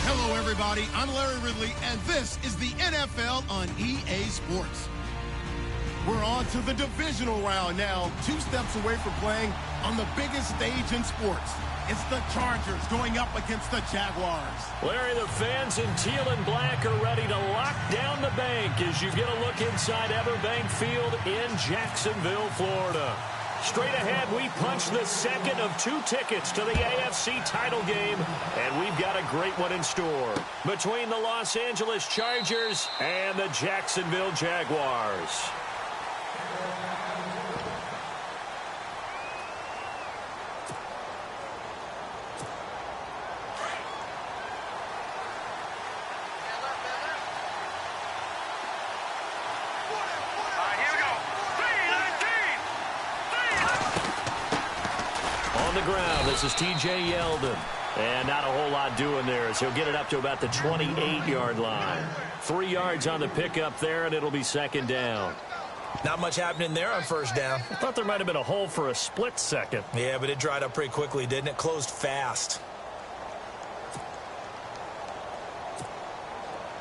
Hello, everybody. I'm Larry Ridley, and this is the NFL on EA Sports. We're on to the divisional round now, 2 steps away from playing on the biggest stage in sports. It's the Chargers going up against the Jaguars. Larry, the fans in teal and black are ready to lock down the bank as you get a look inside Everbank Field in Jacksonville, Florida. Straight ahead, we punch the second of 2 tickets to the AFC title game, and we've got a great one in store between the Los Angeles Chargers and the Jacksonville Jaguars. On the ground, this is T.J. Yeldon. And not a whole lot doing there as he'll get it up to about the 28-yard line. 3 yards on the pickup there, and it'll be second down. Not much happening there on first down. I thought there might have been a hole for a split second. Yeah, but it dried up pretty quickly, didn't it? Closed fast.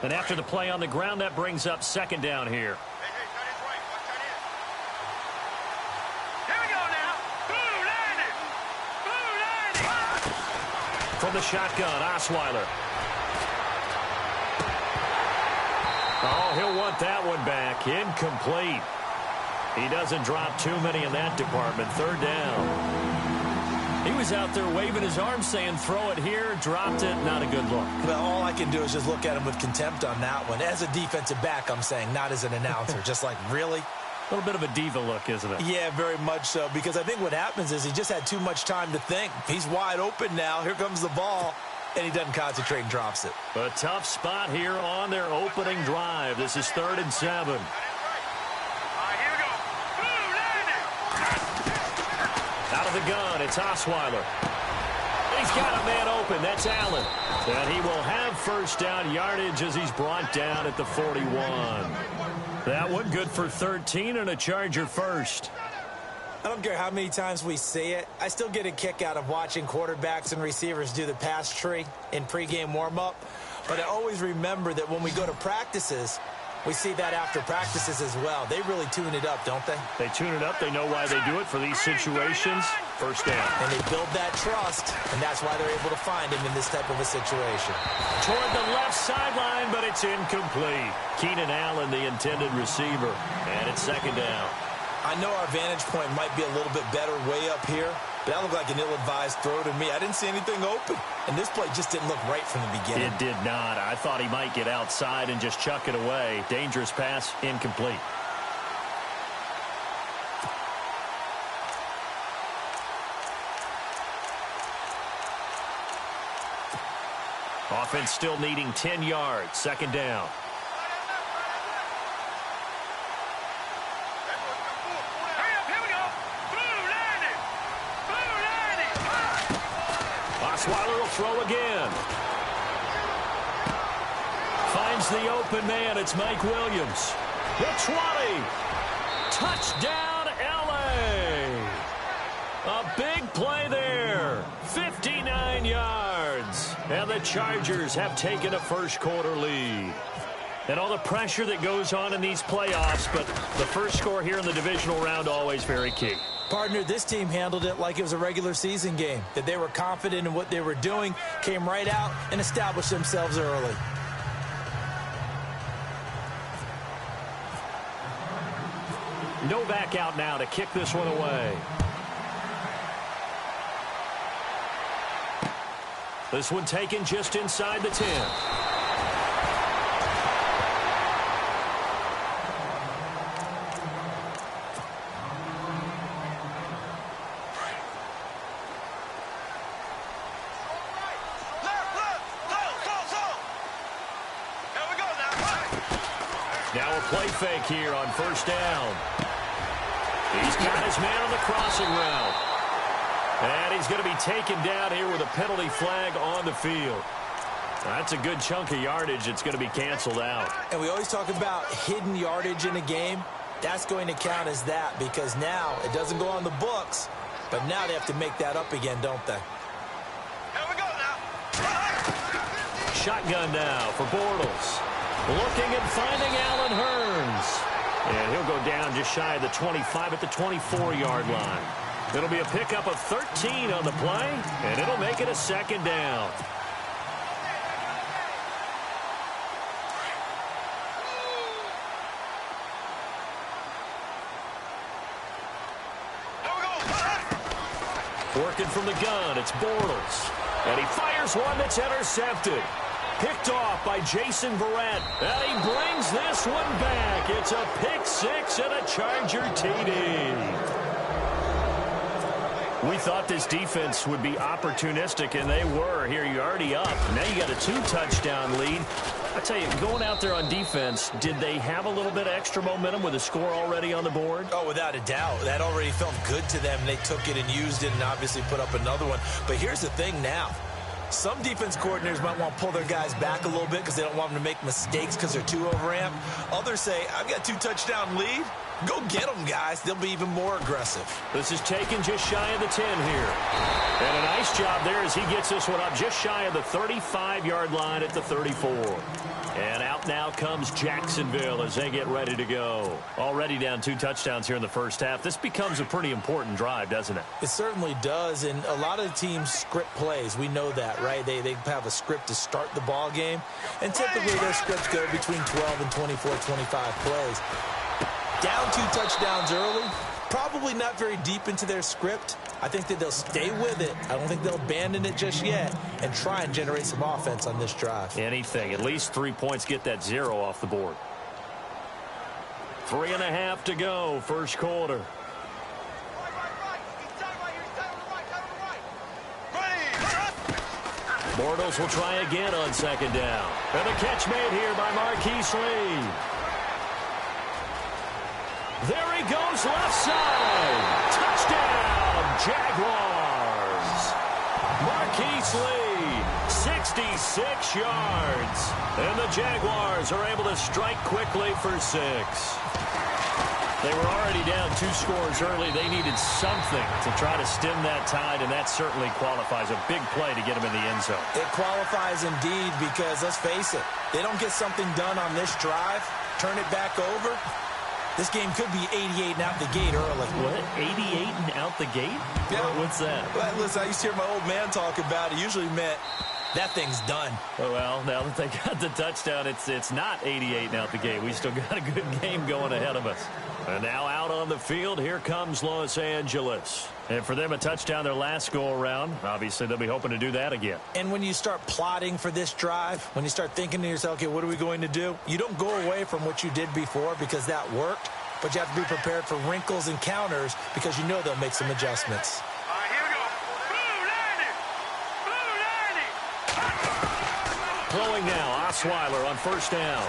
And after the play on the ground, that brings up second down here. From the shotgun, Osweiler. Oh, he'll want that one back. Incomplete. He doesn't drop too many in that department. Third down. He was out there waving his arms saying, throw it here, dropped it. Not a good look. Well, all I can do is just look at him with contempt on that one. As a defensive back, I'm saying, not as an announcer. Just like, really? A little bit of a diva look, isn't it? Yeah, very much so, because I think what happens is he just had too much time to think. He's wide open now. Here comes the ball, and he doesn't concentrate and drops it. A tough spot here on their opening drive. This is 3rd and 7. Out of the gun, it's Osweiler. He's got a man open. That's Allen. And he will have first down yardage as he's brought down at the 41. That one good for 13 and a Charger first. I don't care how many times we see it. I still get a kick out of watching quarterbacks and receivers do the pass tree in pregame warm-up. But I always remember that when we go to practices, we see that after practices as well. They really tune it up, don't they? They tune it up. They know why they do it for these situations. First down. And they build that trust, and that's why they're able to find him in this type of a situation. Toward the left sideline, but it's incomplete. Keenan Allen, the intended receiver. And it's second down. I know our vantage point might be a little bit better way up here, but that looked like an ill-advised throw to me. I didn't see anything open, and this play just didn't look right from the beginning. It did not. I thought he might get outside and just chuck it away. Dangerous pass, incomplete. Offense still needing 10 yards. Second down. Osweiler will throw again. Finds the open man. It's Mike Williams. The 20. Touchdown, L.A. A big play there. 59 yards. And the Chargers have taken a first quarter lead. And all the pressure that goes on in these playoffs, but the first score here in the divisional round always very key. Partner, this team handled it like it was a regular season game, that they were confident in what they were doing, came right out and established themselves early. No back out now to kick this one away. This one taken just inside the 10. Now a play fake here on first down. He's got his man on the crossing route. And he's going to be taken down here with a penalty flag on the field. That's a good chunk of yardage. It's going to be canceled out. And we always talk about hidden yardage in a game. That's going to count as that because now it doesn't go on the books, but now they have to make that up again, don't they? shotgun now for Bortles. Looking and finding Allen Hurns. And he'll go down just shy of the 25 at the 24-yard line. It'll be a pickup of 13 on the play, and it'll make it a second down. Working from the gun, it's Bortles. And he fires one that's intercepted. Picked off by Jason Verrett. And he brings this one back. It's a pick six and a Charger TD. We thought this defense would be opportunistic, and they were. Here, you're already up. Now you got a 2-touchdown lead. I tell you, going out there on defense, did they have a little bit of extra momentum with a score already on the board? Oh, without a doubt. That already felt good to them. They took it and used it and obviously put up another one. But here's the thing now. Some defense coordinators might want to pull their guys back a little bit because they don't want them to make mistakes because they're too overamped. Others say, I've got a 2-touchdown lead. Go get them, guys. They'll be even more aggressive. This is taken just shy of the 10 here. And a nice job there as he gets this one up just shy of the 35-yard line at the 34. And out now comes Jacksonville as they get ready to go. Already down 2 touchdowns here in the first half. This becomes a pretty important drive, doesn't it? It certainly does, and a lot of the teams script plays. We know that, right? They have a script to start the ball game, and typically their scripts go between 12 and 24, 25 plays. Down 2 touchdowns early, probably not very deep into their script. I think that they'll stay with it. I don't think they'll abandon it just yet and try and generate some offense on this drive. Anything. At least 3 points, get that 0 off the board. 3.5 to go, first quarter. Bortles will try again on second down. And the catch made here by Marquise Lee. There he goes, left side. Touchdown, Jaguars. Marquise Lee, 66 yards. And the Jaguars are able to strike quickly for 6. They were already down 2 scores early. They needed something to try to stem that tide, and that certainly qualifies. A big play to get them in the end zone. It qualifies indeed because, let's face it, they don't get something done on this drive, turn it back over. This game could be 88 and out the gate early. What? 88 and out the gate? Yeah. What's that? Well, listen, I used to hear my old man talk about it. Usually meant that thing's done. Oh, well, now that they got the touchdown, it's not 88 and out the gate. We still got a good game going ahead of us. And now out on the field, here comes Los Angeles. And for them, a touchdown their last go-around. Obviously, they'll be hoping to do that again. And when you start plotting for this drive, when you start thinking to yourself, okay, what are we going to do? You don't go away from what you did before because that worked, but you have to be prepared for wrinkles and counters because you know they'll make some adjustments. All right, here we go. Blue 90. Blue 90. Throwing now, Osweiler on first down.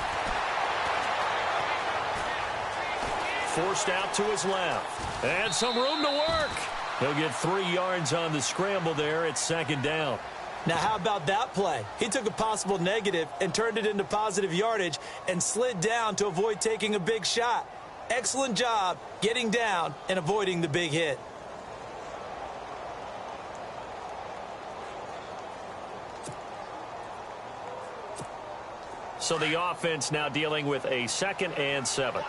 Forced out to his left. And some room to work. He'll get 3 yards on the scramble there. It's second down. Now, how about that play? He took a possible negative and turned it into positive yardage and slid down to avoid taking a big shot. Excellent job getting down and avoiding the big hit. So the offense now dealing with a 2nd and 7.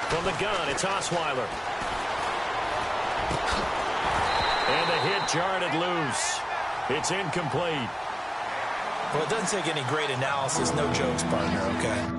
From the gun, it's Osweiler. And the hit jarred it loose. It's incomplete. Well, it doesn't take any great analysis. No jokes, partner, okay?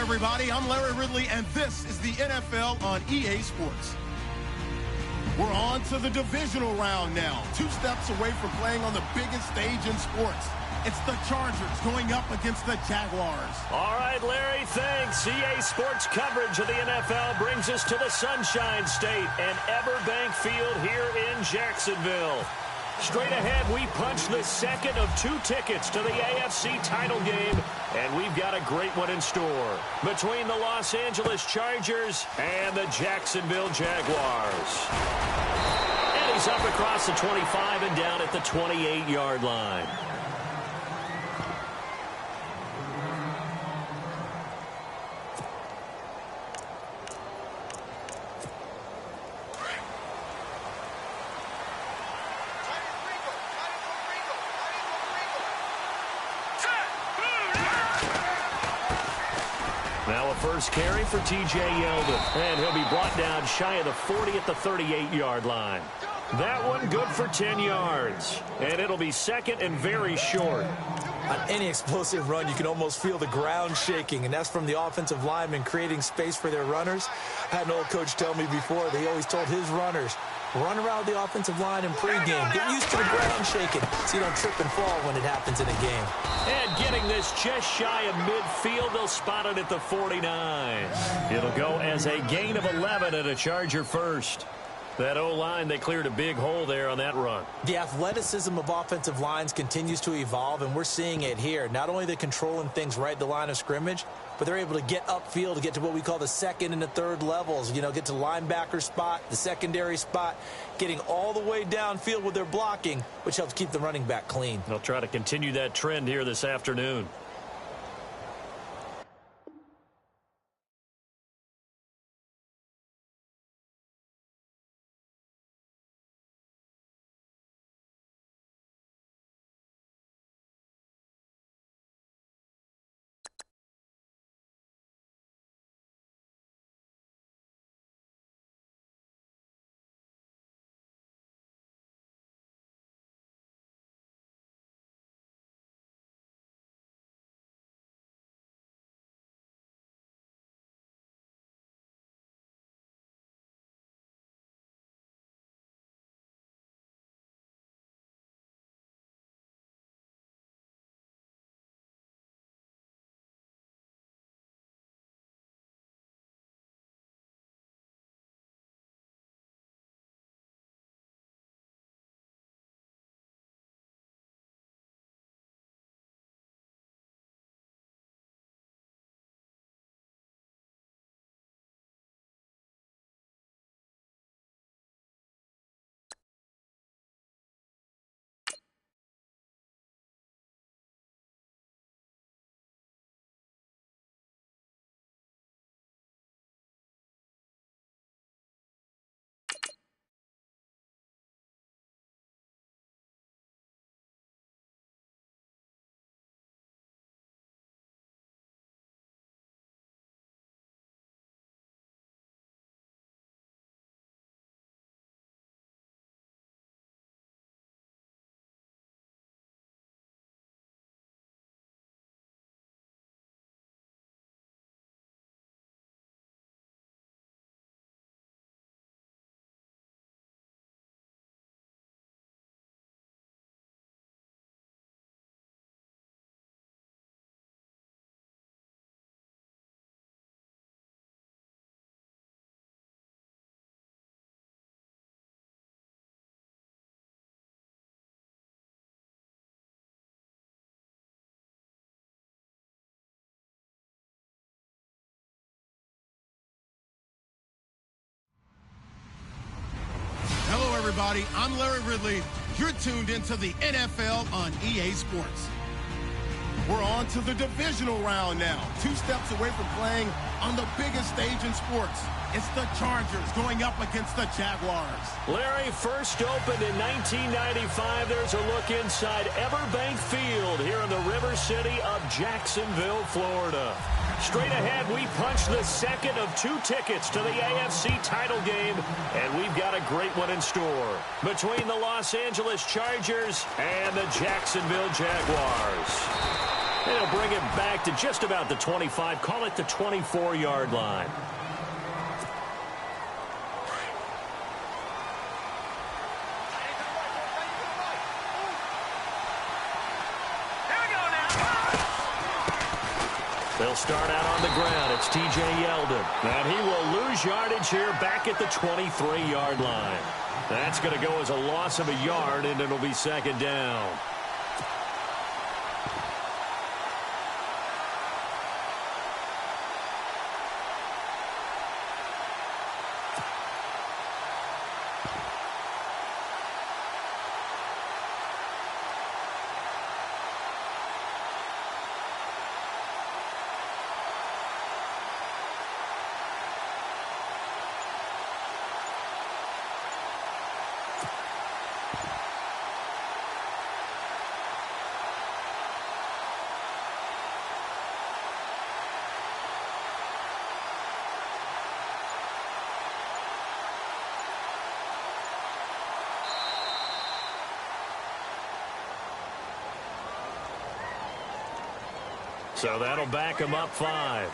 everybody. I'm Larry Ridley, and this is the NFL on EA Sports. We're on to the divisional round now. 2 steps away from playing on the biggest stage in sports. It's the Chargers going up against the Jaguars. All right, Larry, thanks. EA Sports coverage of the NFL brings us to the Sunshine State and Everbank Field here in Jacksonville. Straight ahead, we punch the second of 2 tickets to the AFC title game, and we've got a great one in store between the Los Angeles Chargers and the Jacksonville Jaguars. And he's up across the 25 and down at the 28-yard line. Now a first carry for T.J. Yeldon, and he'll be brought down shy of the 40 at the 38-yard line. That one good for 10 yards, and it'll be second and very short. On any explosive run, you can almost feel the ground shaking, and that's from the offensive linemen creating space for their runners. I had an old coach tell me before, they always told his runners, run around the offensive line in pregame. Get used to the ground shaking so you don't trip and fall when it happens in a game. And getting this just shy of midfield, they'll spot it at the 49. It'll go as a gain of 11 and a Charger first. That O-line, they cleared a big hole there on that run. The athleticism of offensive lines continues to evolve, and we're seeing it here. Not only are they controlling things right at the line of scrimmage, but they're able to get upfield to get to what we call the second and the third levels. You know, get to the linebacker spot, the secondary spot, getting all the way downfield with their blocking, which helps keep the running back clean. They'll try to continue that trend here this afternoon. Hello, everybody. I'm Larry Ridley. You're tuned into the NFL on EA Sports. We're on to the divisional round now. 2 steps away from playing on the biggest stage in sports. It's the Chargers going up against the Jaguars. Larry, first opened in 1995. There's a look inside Everbank Field here in the River City of Jacksonville, Florida. Straight ahead, we punch the second of 2 tickets to the AFC title game, and we've got a great one in store between the Los Angeles Chargers and the Jacksonville Jaguars. And he'll bring it back to just about the 25. Call it the 24-yard line. They'll start out on the ground. It's T.J. Yeldon. And he will lose yardage here back at the 23-yard line. That's going to go as a loss of a yard, and it'll be second down. So that'll back him up 5.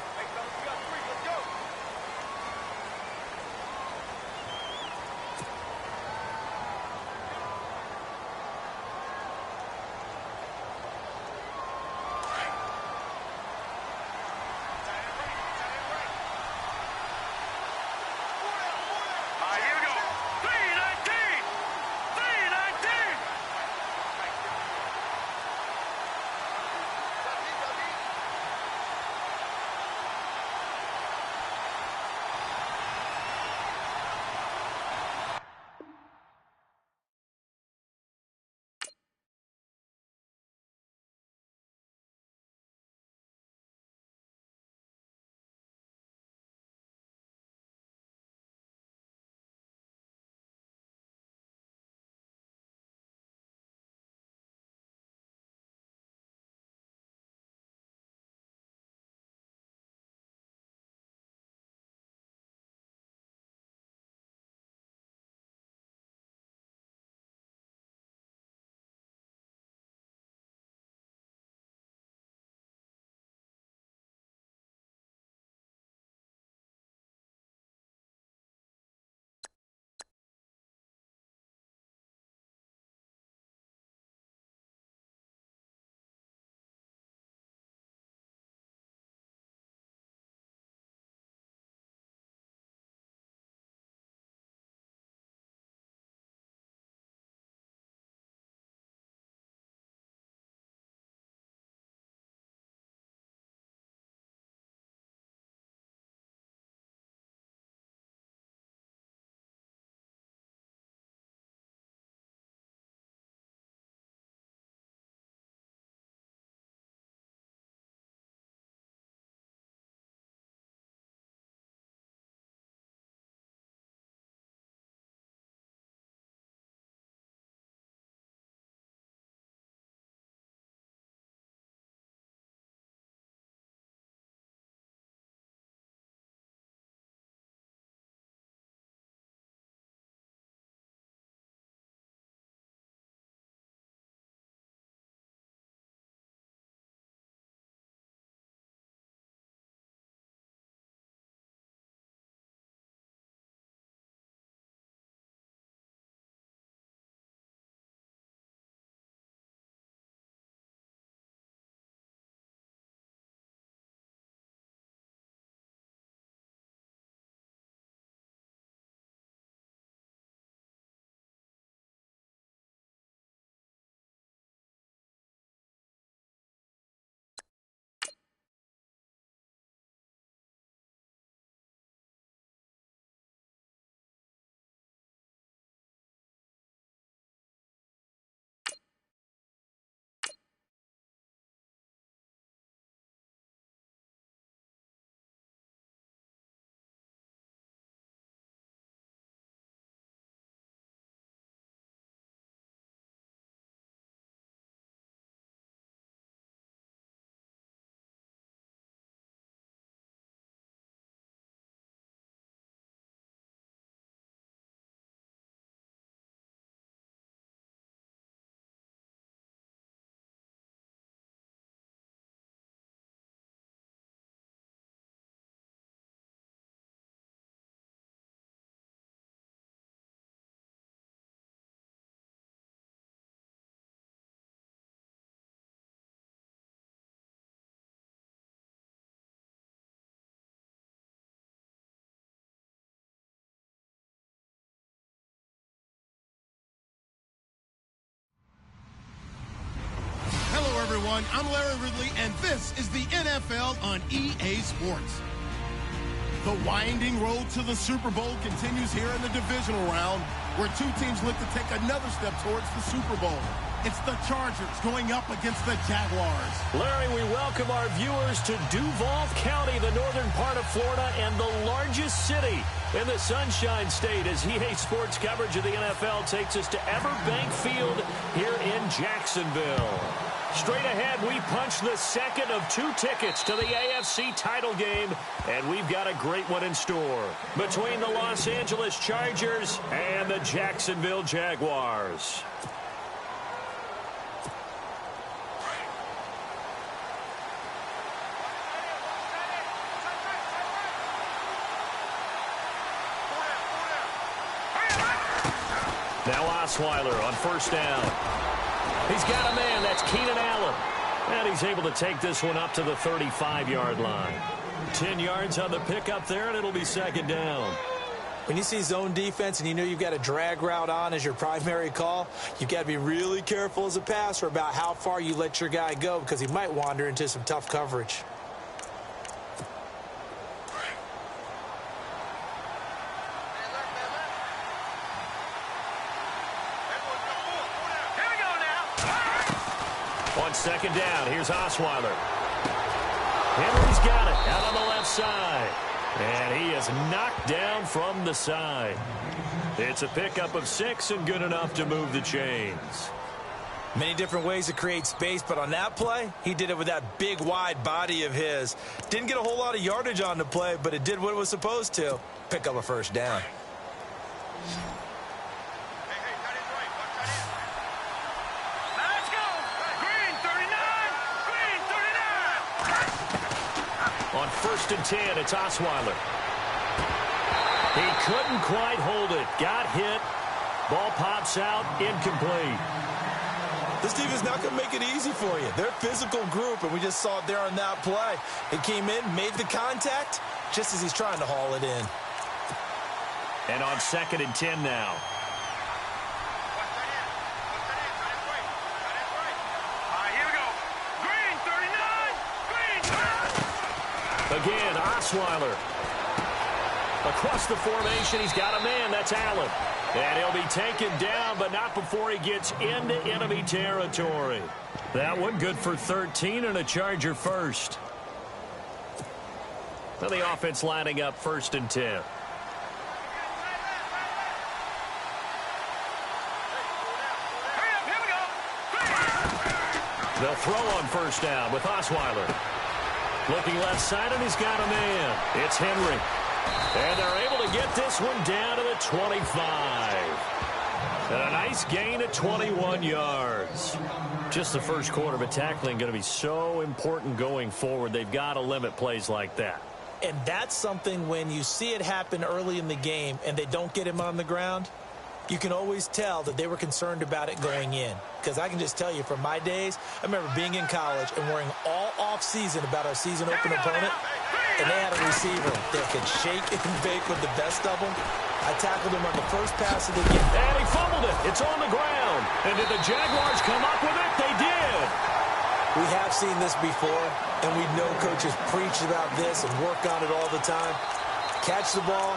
everyone. I'm Larry Ridley, and this is the NFL on EA Sports. The winding road to the Super Bowl continues here in the divisional round, where two teams look to take another step towards the Super Bowl. It's the Chargers going up against the Jaguars. Larry, we welcome our viewers to Duval County, the northern part of Florida, and the largest city in the Sunshine State, as EA Sports coverage of the NFL takes us to Everbank Field here in Jacksonville. Straight ahead, we punch the second of two tickets to the AFC title game, and we've got a great one in store between the Los Angeles Chargers and the Jacksonville Jaguars. Now Osweiler on first down. He's got a man. That's Keenan Allen. And he's able to take this one up to the 35-yard line. 10 yards on the pickup there, and it'll be second down. When you see zone defense and you know you've got a drag route on as your primary call, you've got to be really careful as a passer about how far you let your guy go, because he might wander into some tough coverage. On second down, here's Osweiler. Henry's got it out on the left side. And he is knocked down from the side. It's a pickup of 6 and good enough to move the chains. Many different ways to create space, but on that play, he did it with that big, wide body of his. Didn't get a whole lot of yardage on the play, but it did what it was supposed to. Pick up a first down. On first and 10, it's Osweiler. He couldn't quite hold it. Got hit. Ball pops out. Incomplete. This team is not going to make it easy for you. They're a physical group, and we just saw it there on that play. He came in, made the contact, just as he's trying to haul it in. And on second and 10 now. Again, Osweiler. Across the formation, he's got a man. That's Allen. And he'll be taken down, but not before he gets into enemy territory. That one good for 13 and a Charger first. Now the offense lining up first and 10. They'll throw on first down with Osweiler. Looking left side, and he's got a man. It's Henry. And they're able to get this one down to the 25. And a nice gain of 21 yards. Just the first quarter, but tackling going to be so important going forward. They've got to limit plays like that. And that's something when you see it happen early in the game and they don't get him on the ground, you can always tell that they were concerned about it going in. Because I can just tell you from my days, I remember being in college and worrying all off-season about our season opener opponent, and they had a receiver that could shake and bake with the best of them. I tackled him on the first pass of the game. And he fumbled it. It's on the ground. And did the Jaguars come up with it? They did. We have seen this before, and we know coaches preach about this and work on it all the time. Catch the ball.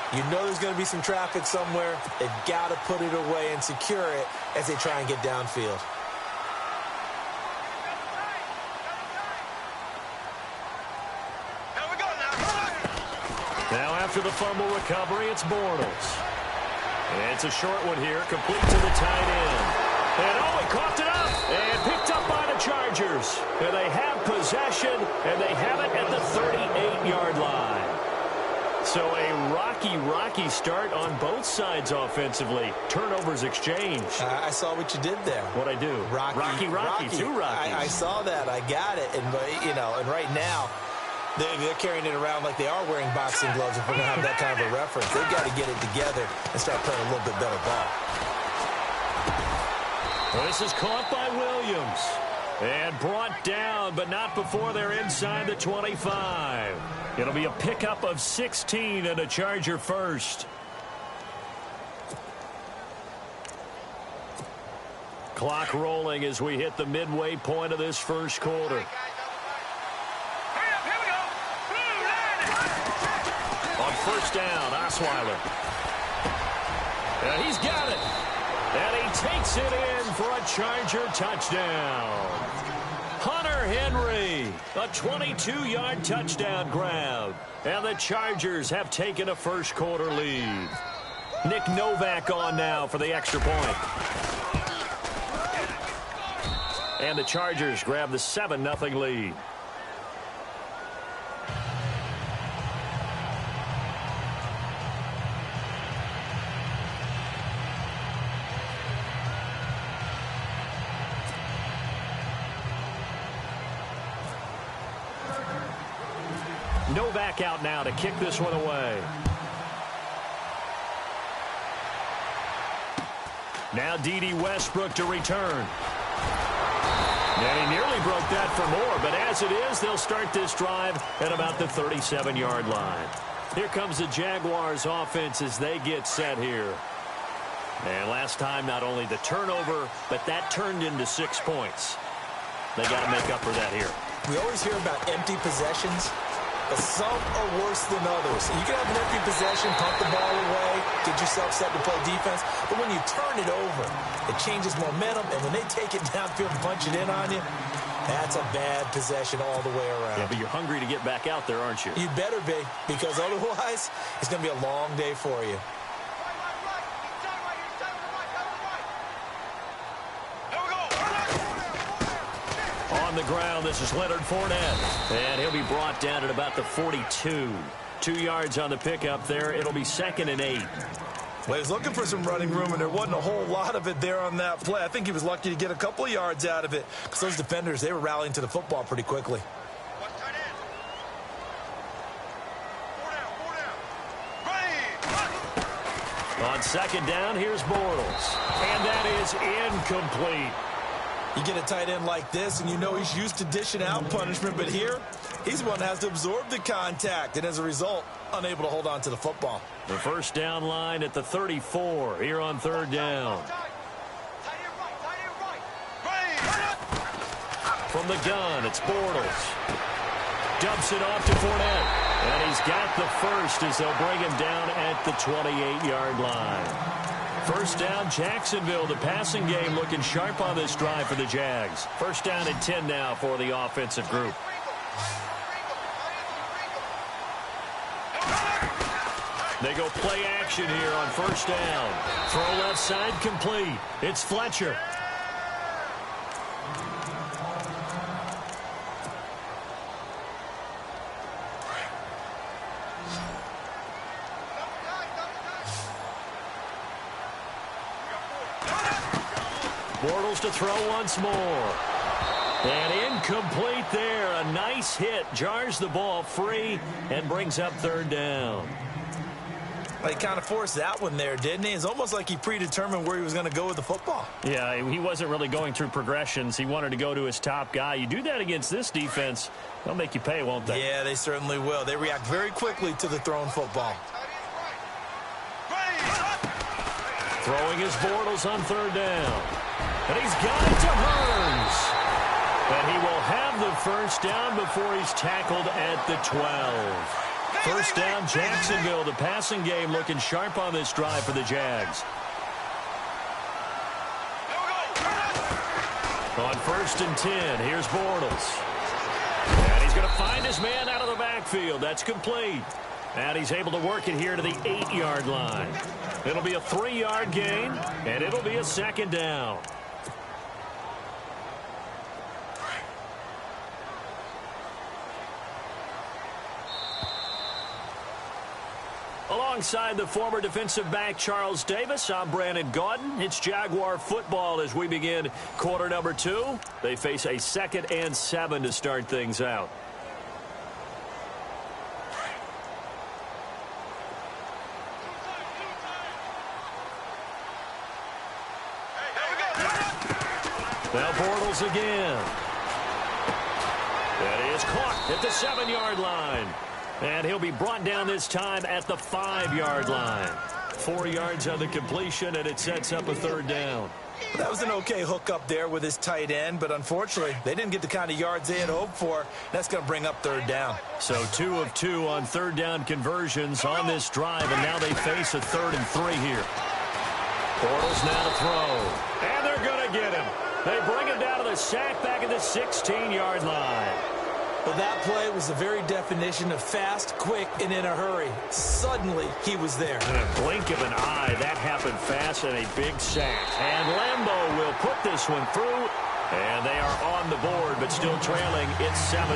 You know there's going to be some traffic somewhere. They've got to put it away and secure it as they try and get downfield. Now after the fumble recovery, it's Bortles. It's a short one here, complete to the tight end. And oh, he coughed it up and picked up by the Chargers. And they have possession, and they have it at the 38-yard line. So a rocky start on both sides offensively. Turnovers exchanged. I saw what you did there. What'd I do? Rocky. Two Rockies. I saw that. I got it. And, you know, and right now, they're carrying it around like they are wearing boxing gloves if we're going to have that kind of a reference. They've got to get it together and start playing a little bit better ball. Well, this is caught by Williams. And brought down, but not before they're inside the 25. It'll be a pickup of 16 and a Charger first. Clock rolling as we hit the midway point of this first quarter. On first down, Osweiler. And he's got it. And he takes it in for a Charger touchdown. Hunter Henry, a 22-yard touchdown grab. And the Chargers have taken a first quarter lead. Nick Novak on now for the extra point. And the Chargers grab the 7-0 lead. Novak out now to kick this one away. Now D.D. Westbrook to return. And he nearly broke that for more, but as it is, they'll start this drive at about the 37-yard line. Here comes the Jaguars offense as they get set here. And last time, not only the turnover, but that turned into 6 points. They got to make up for that here. We always hear about empty possessions, but some are worse than others. You can have an empty possession, pump the ball away, get yourself set to play defense, but when you turn it over, it changes momentum, and when they take it downfield and punch it in on you, that's a bad possession all the way around. Yeah, but you're hungry to get back out there, aren't you? You better be, because otherwise, it's going to be a long day for you. On the ground, this is Leonard Fournette. And he'll be brought down at about the 42. 2 yards on the pickup there. It'll be 2nd and 8. Well, he was looking for some running room, and there wasn't a whole lot of it there on that play. I think he was lucky to get a couple of yards out of it because those defenders, they were rallying to the football pretty quickly. On 2nd down, here's Bortles. And that is incomplete. You get a tight end like this, and you know he's used to dishing out punishment, but here, he's the one that has to absorb the contact, and as a result, unable to hold on to the football. The first down line at the 34 here on 3rd down. From the gun, it's Bortles. Dumps it off to Fournette. And he's got the first as they'll bring him down at the 28-yard line. First down, Jacksonville. The passing game looking sharp on this drive for the Jags. First down and 10 now for the offensive group. They go play action here on first down. Throw left side complete. It's Fletcher. Bortles to throw once more. And incomplete there. A nice hit. Jars the ball free and brings up 3rd down. Well, he kind of forced that one there, didn't he? It's almost like he predetermined where he was going to go with the football. Yeah, he wasn't really going through progressions. He wanted to go to his top guy. You do that against this defense, they'll make you pay, won't they? Yeah, they certainly will. They react very quickly to the thrown football. Throwing his Bortles on 3rd down. And he's got it to Hurns. And he will have the first down before he's tackled at the 12. First down, Jacksonville. The passing game looking sharp on this drive for the Jags. On 1st and 10, here's Bortles. And he's going to find his man out of the backfield. That's complete. And he's able to work it here to the 8-yard line. It'll be a 3-yard gain, and it'll be a 2nd down. Alongside the former defensive back Charles Davis, I'm Brandon Gaudin. It's Jaguar football as we begin quarter number 2. They face a 2nd and 7 to start things out. Now Bortles again. That is caught at the 7-yard line. And he'll be brought down this time at the 5-yard line. 4 yards on the completion, and it sets up a 3rd down. That was an okay hook up there with his tight end, but unfortunately, they didn't get the kind of yards they had hoped for. That's going to bring up third down. So 2 of 2 on third down conversions on this drive, and now they face a 3rd and 3 here. Bortles now to throw, and they're going to get him. They bring him down to the sack back at the 16-yard line. Well, that play was the very definition of fast, quick, and in a hurry. Suddenly, he was there. In a blink of an eye, that happened fast and a big sack. And Lambeau will put this one through, and they are on the board, but still trailing. It's 7-3.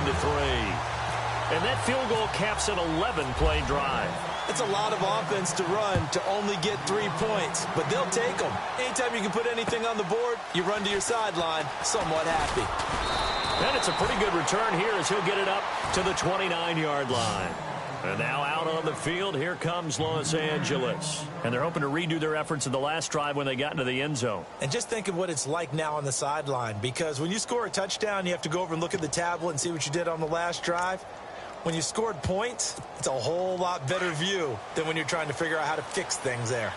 And that field goal caps an 11-play drive. It's a lot of offense to run to only get 3 points, but they'll take them. Anytime you can put anything on the board, you run to your sideline somewhat happy. And it's a pretty good return here as he'll get it up to the 29-yard line. And now out on the field, here comes Los Angeles. And they're hoping to redo their efforts in the last drive when they got into the end zone. And just think of what it's like now on the sideline, because when you score a touchdown, you have to go over and look at the tablet and see what you did on the last drive. When you scored points, it's a whole lot better view than when you're trying to figure out how to fix things there.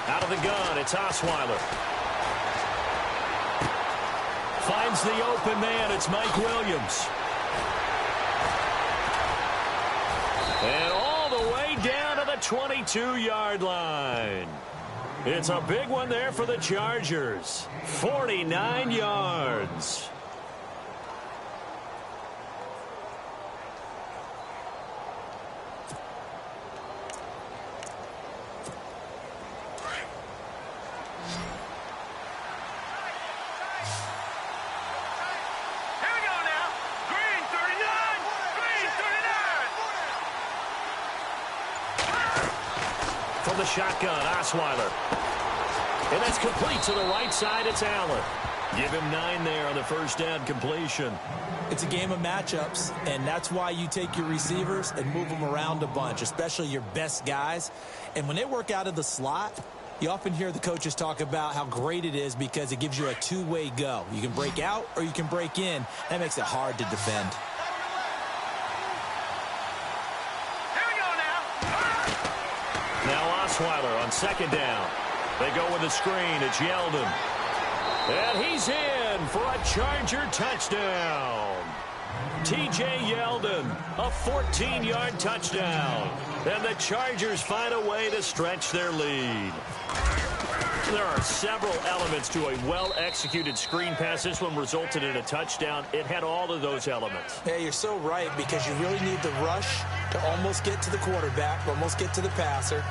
Out of the gun, it's Osweiler. Finds the open man, it's Mike Williams. And all the way down to the 22-yard line. It's a big one there for the Chargers. 49 yards. From the shotgun, Osweiler. And that's complete to the right side. It's Allen. Give him 9 there on the first down completion. It's a game of matchups, and that's why you take your receivers and move them around a bunch, especially your best guys. And when they work out of the slot, you often hear the coaches talk about how great it is because it gives you a two-way go. You can break out or you can break in. That makes it hard to defend. Now Osweiler on second down. They go with a screen. It's Yeldon. And he's in for a Charger touchdown. T.J. Yeldon, a 14-yard touchdown. And the Chargers find a way to stretch their lead. There are several elements to a well-executed screen pass. This one resulted in a touchdown. It had all of those elements. Yeah, you're so right, because you really need the rush to almost get to the quarterback, almost get to the passer.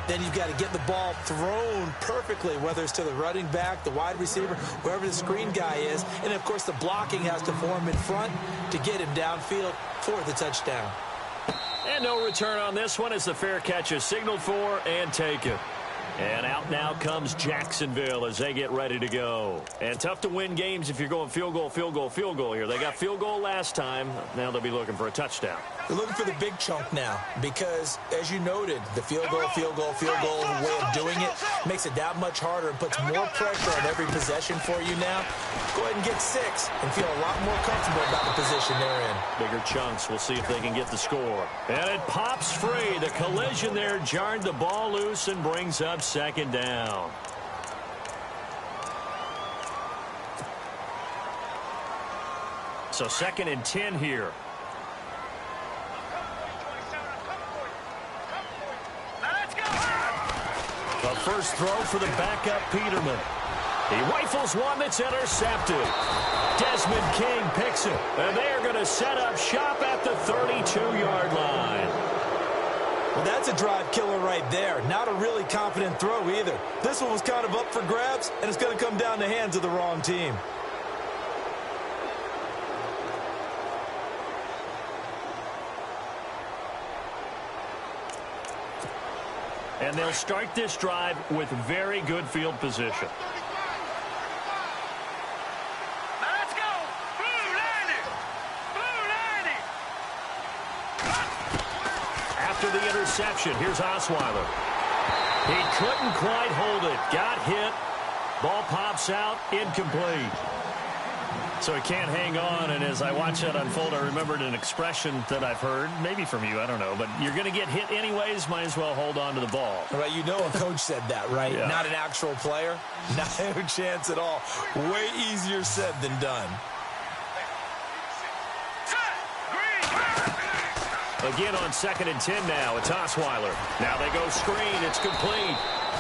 Then you've got to get the ball thrown perfectly, whether it's to the running back, the wide receiver, wherever the screen guy is. And, of course, the blocking has to form in front to get him downfield for the touchdown. And no return on this one as the fair catch is signaled for and taken. And out now comes Jacksonville as they get ready to go. And tough to win games if you're going field goal, field goal, field goal here. They got field goal last time. Now they'll be looking for a touchdown. They're looking for the big chunk now because, as you noted, the field goal, field goal, field goal way of doing it makes it that much harder and puts more pressure on every possession for you now. Go ahead and get 6 and feel a lot more comfortable about the position they're in. Bigger chunks. We'll see if they can get the score. And it pops free. The collision there jarred the ball loose and brings up second down. So 2nd and 10 here. The first throw for the backup Peterman. He rifles one that's intercepted. Desmond King picks it. And they are going to set up shop at the 32-yard line. Well, that's a drive killer right there. Not a really confident throw either. This one was kind of up for grabs, and it's going to come down the hands of the wrong team. And they'll start this drive with very good field position. Let's go! Blue 90! Blue 90! After the interception, here's Osweiler. He couldn't quite hold it. Got hit. Ball pops out. Incomplete. So he can't hang on, and as I watch that unfold, I remembered an expression that I've heard, maybe from you, I don't know, but you're going to get hit anyways, might as well hold on to the ball. Right, you know a coach said that, right? Yeah. Not an actual player. No chance at all. Way easier said than done. Again on 2nd and 10 now. It's Osweiler. Now they go screen. It's complete.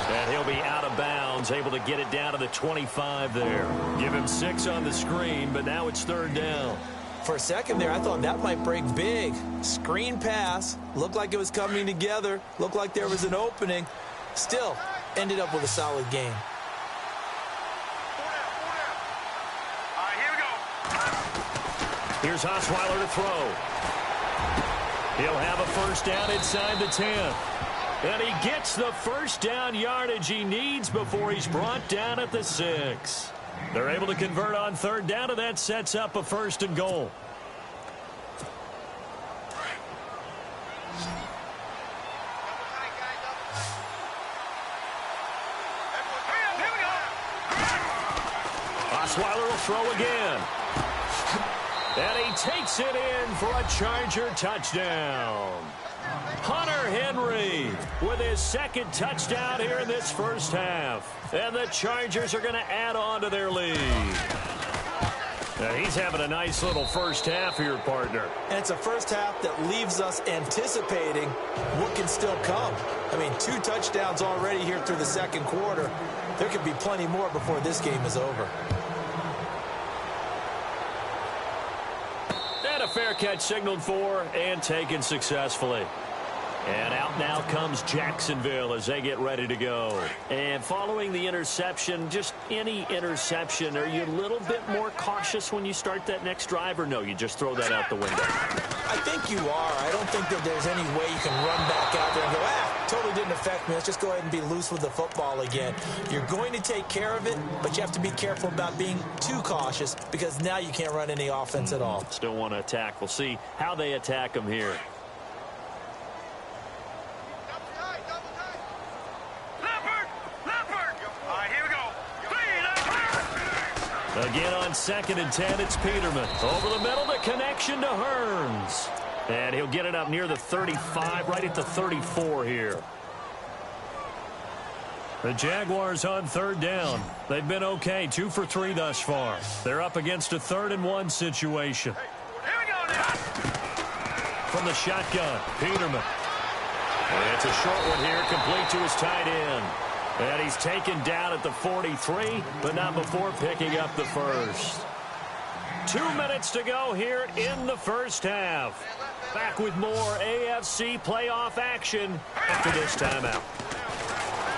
And he'll be out of bounds, able to get it down to the 25 there. Give him 6 on the screen, but now it's 3rd down. For a second there, I thought that might break big. Screen pass. Looked like it was coming together. Looked like there was an opening. Still, ended up with a solid game. All right, here we go. Here's Osweiler to throw. He'll have a first down inside the 10. And he gets the first down yardage he needs before he's brought down at the 6. They're able to convert on 3rd down, and that sets up a 1st and goal. Osweiler will throw again. And he takes it in for a Charger touchdown. Hunter Henry with his 2nd touchdown here in this first half. And the Chargers are going to add on to their lead. Now he's having a nice little first half here, partner. And it's a first half that leaves us anticipating what can still come. I mean, 2 touchdowns already here through the 2nd quarter. There could be plenty more before this game is over. A fair catch signaled for and taken successfully. And out now comes Jacksonville as they get ready to go. And following the interception, just any interception, are you a little bit more cautious when you start that next drive, or no, you just throw that out the window? I think you are. I don't think that there's any way you can run back out there and go, totally didn't affect me. Let's just go ahead and be loose with the football again. You're going to take care of it, but you have to be careful about being too cautious because now you can't run any offense at all. Still want to attack. We'll see how they attack them here. Again on 2nd and 10, it's Peterman. Over the middle, the connection to Hearns. And he'll get it up near the 35, right at the 34 here. The Jaguars on 3rd down. They've been okay, 2 for 3 thus far. They're up against a 3rd and 1 situation. Here we go now. From the shotgun, Peterman. And it's a short one here, complete to his tight end. And he's taken down at the 43, but not before picking up the first. 2 minutes to go here in the first half. Back with more AFC playoff action after this timeout.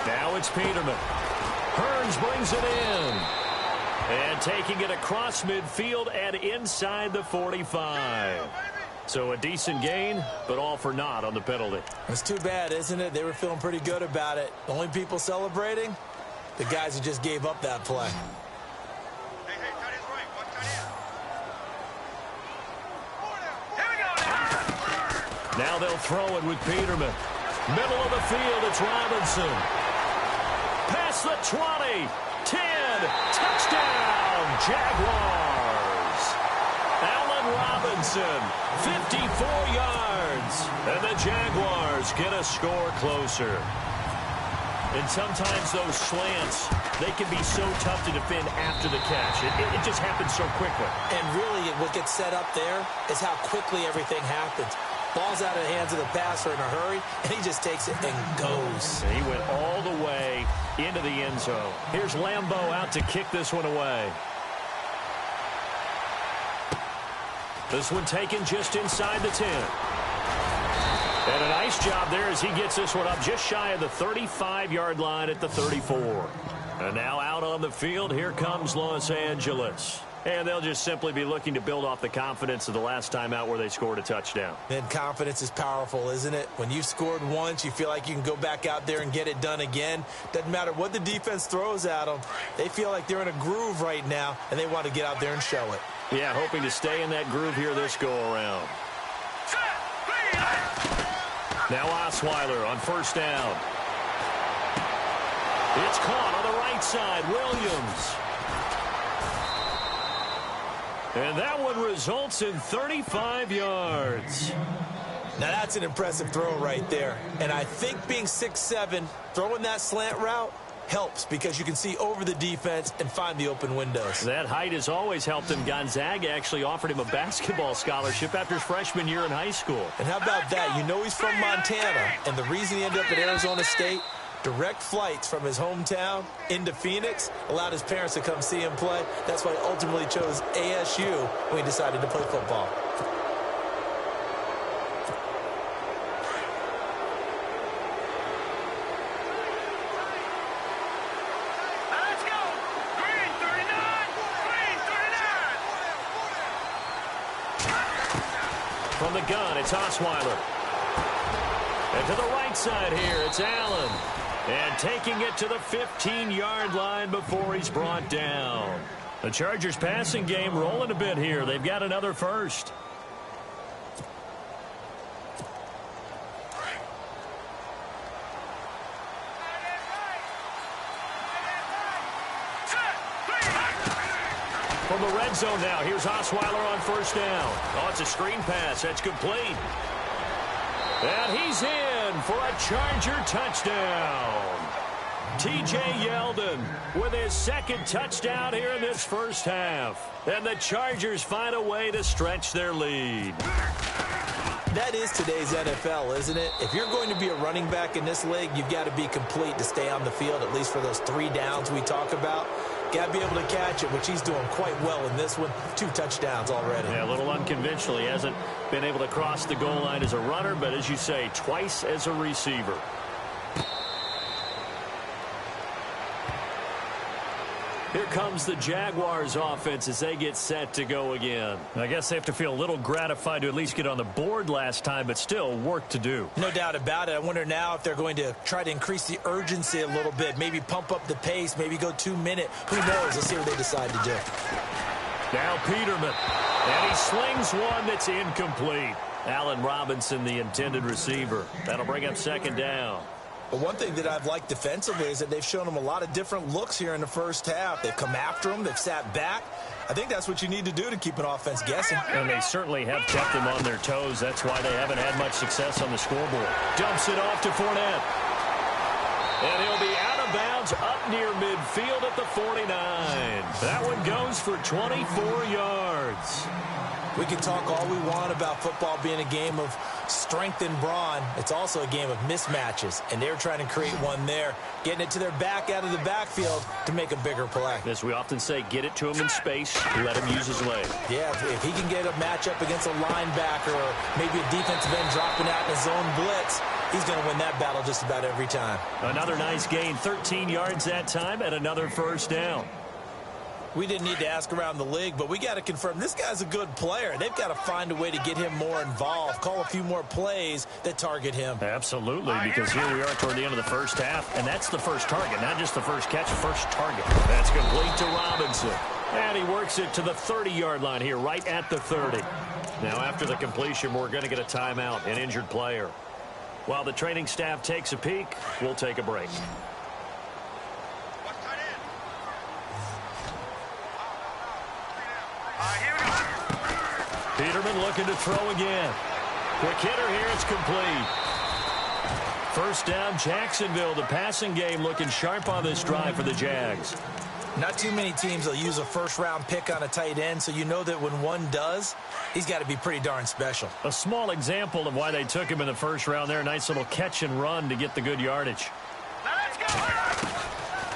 Now it's Peterman. Hearns brings it in. And taking it across midfield and inside the 45. So a decent gain, but all for naught on the penalty. It's too bad, isn't it? They were feeling pretty good about it. The only people celebrating, the guys who just gave up that play. Now they'll throw it with Peterman. Middle of the field, it's Robinson. Past the 20, 10, touchdown, Jaguars. Allen Robinson, 54 yards. And the Jaguars get a score closer. And sometimes those slants, they can be so tough to defend after the catch. It just happens so quickly. And really, what gets set up there is how quickly everything happens. Ball's out of the hands of the passer in a hurry, and he just takes it and goes. And he went all the way into the end zone. Here's Lambeau out to kick this one away. This one taken just inside the 10. And a nice job there as he gets this one up just shy of the 35-yard line at the 34. And now out on the field, here comes Los Angeles. And they'll just simply be looking to build off the confidence of the last time out where they scored a touchdown. And confidence is powerful, isn't it? When you've scored once, you feel like you can go back out there and get it done again. Doesn't matter what the defense throws at them. They feel like they're in a groove right now, and they want to get out there and show it. Yeah, hoping to stay in that groove here this go-around. Now Osweiler on first down. It's caught on the right side. Williams. And that one results in 35 yards. Now that's an impressive throw right there. And I think being 6'7", throwing that slant route helps because you can see over the defense and find the open windows. That height has always helped him. Gonzaga actually offered him a basketball scholarship after his freshman year in high school. And how about that? You know he's from Montana, and the reason he ended up at Arizona State, direct flights from his hometown into Phoenix allowed his parents to come see him play. That's why he ultimately chose ASU when he decided to play football. From the gun, it's Osweiler. And to the right side here, it's Allen. And taking it to the 15-yard line before he's brought down. The Chargers passing game rolling a bit here. They've got another first. From the red zone now, here's Osweiler on first down. Oh, it's a screen pass. That's complete. And he's in for a Charger touchdown. T.J. Yeldon with his second touchdown here in this first half. And the Chargers find a way to stretch their lead. That is today's NFL, isn't it? If you're going to be a running back in this league, you've got to be complete to stay on the field, at least for those 3 downs we talk about. Got to be able to catch it, which he's doing quite well in this one. 2 touchdowns already. Yeah, a little unconventional. He hasn't been able to cross the goal line as a runner, but as you say, twice as a receiver. Here comes the Jaguars offense as they get set to go again. I guess they have to feel a little gratified to at least get on the board last time, but still work to do. No doubt about it. I wonder now if they're going to try to increase the urgency a little bit, maybe pump up the pace, maybe go 2-minute. Who knows? Let's see what they decide to do. Now Peterman, and he slings one that's incomplete. Allen Robinson, the intended receiver. That'll bring up second down. But one thing that I've liked defensively is that they've shown them a lot of different looks here in the first half. They've come after them. They've sat back. I think that's what you need to do to keep an offense guessing. And they certainly have kept them on their toes. That's why they haven't had much success on the scoreboard. Dumps it off to Fournette. And he'll be out of bounds up near midfield at the 49. That one goes for 24 yards. We can talk all we want about football being a game of strength and brawn. It's also a game of mismatches, and they're trying to create one there, getting it to their back out of the backfield to make a bigger play. As we often say, get it to him in space, let him use his leg. Yeah, if he can get a matchup against a linebacker or maybe a defensive end dropping out in a zone blitz, he's going to win that battle just about every time. Another nice gain, 13 yards that time, and another first down. We didn't need to ask around the league, but we got to confirm this guy's a good player. They've got to find a way to get him more involved, call a few more plays that target him. Absolutely, because here we are toward the end of the first half, and that's the first target, not just the first catch, first target. That's complete to Robinson. And he works it to the 30-yard line here, right at the 30. Now, after the completion, we're going to get a timeout, an injured player. While the training staff takes a peek, we'll take a break. Peterman looking to throw again. Quick hitter here, it's complete. First down, Jacksonville. The passing game looking sharp on this drive for the Jags. Not too many teams will use a first-round pick on a tight end, so you know that when one does, he's got to be pretty darn special. A small example of why they took him in the first round there. Nice little catch and run to get the good yardage. Let's go!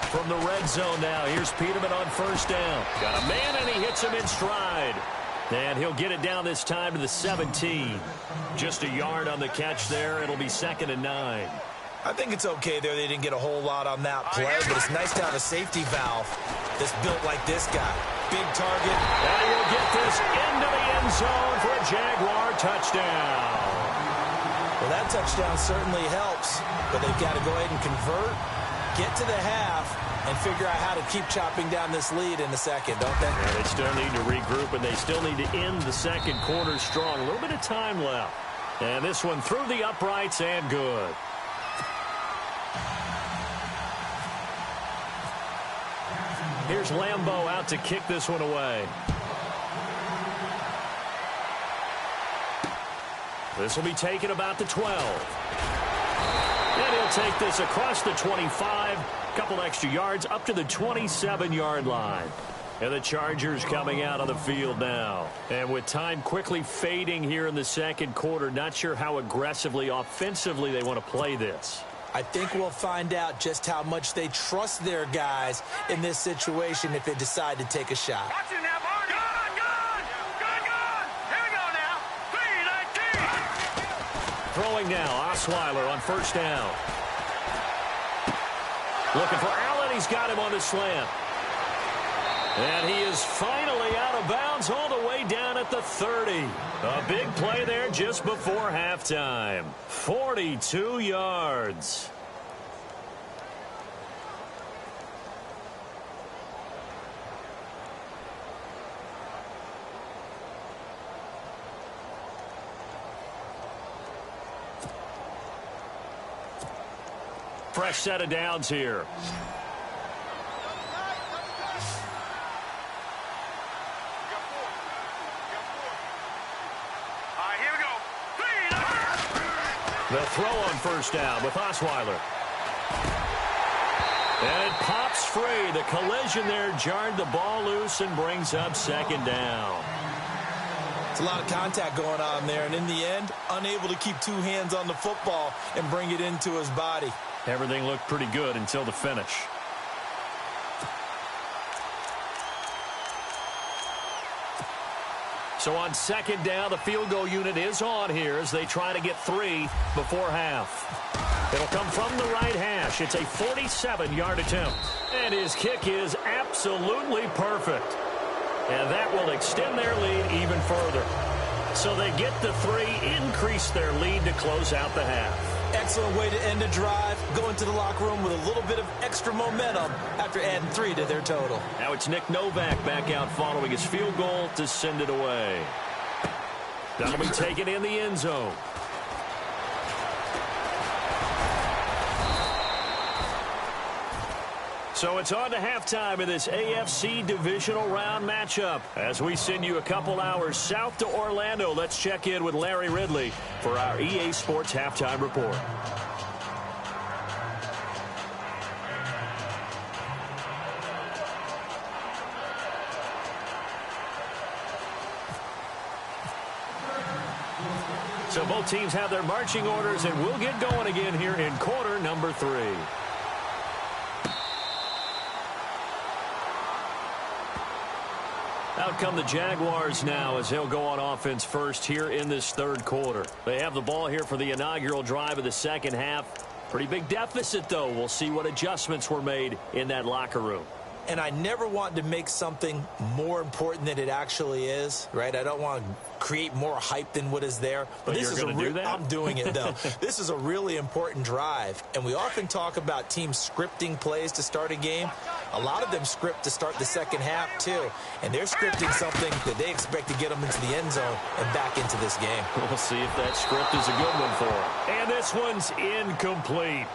From the red zone now, here's Peterman on first down. Got a man, and he hits him in stride. And he'll get it down this time to the 17. Just a yard on the catch there. It'll be 2nd and 9. I think it's okay there. They didn't get a whole lot on that play, but it's nice to have a safety valve that's built like this guy. Big target. And he'll get this into the end zone for a Jaguar touchdown. Well, that touchdown certainly helps, but they've got to go ahead and convert, get to the half, and figure out how to keep chopping down this lead in the second, don't they? Yeah, they still need to regroup, and they still need to end the second quarter strong. A little bit of time left. And this one through the uprights and good. Here's Lambeau out to kick this one away. This will be taken about the 12. And he'll take this across the 25. Couple extra yards up to the 27-yard line. And the Chargers coming out on the field now. And with time quickly fading here in the second quarter, not sure how aggressively, offensively they want to play this. I think we'll find out just how much they trust their guys in this situation if they decide to take a shot. Watch it now, Barney. Good. Here we go now. 3-19. Throwing now, Osweiler on first down. Looking for Allen. He's got him on the slant. And he is finally out of bounds all the way down at the 30. A big play there just before halftime. 42 yards. Fresh set of downs here. The throw on first down with Osweiler. And it pops free. The collision there jarred the ball loose and brings up second down. It's a lot of contact going on there, and in the end, unable to keep two hands on the football and bring it into his body. Everything looked pretty good until the finish. So on second down, the field goal unit is on here as they try to get 3 before half. It'll come from the right hash. It's a 47-yard attempt. And his kick is absolutely perfect. And that will extend their lead even further. So they get the 3, increase their lead to close out the half. Excellent way to end the drive. Go into the locker room with a little bit of extra momentum after adding 3 to their total. Now it's Nick Novak back out following his field goal to send it away. That'll be taken in the end zone. So it's on to halftime in this AFC divisional round matchup. As we send you a couple hours south to Orlando, let's check in with Larry Ridley for our EA Sports Halftime Report. So both teams have their marching orders, and we'll get going again here in quarter number 3. Out come the Jaguars now as they'll go on offense first here in this third quarter. They have the ball here for the inaugural drive of the second half. Pretty big deficit, though. We'll see what adjustments were made in that locker room. And I never want to make something more important than it actually is, right? I don't want to create more hype than what is there. But this is do that? I'm doing it, though. This is a really important drive. And we often talk about teams scripting plays to start a game. A lot of them script to start the second half, too. And they're scripting something that they expect to get them into the end zone and back into this game. We'll see if that script is a good one for them. And this one's incomplete.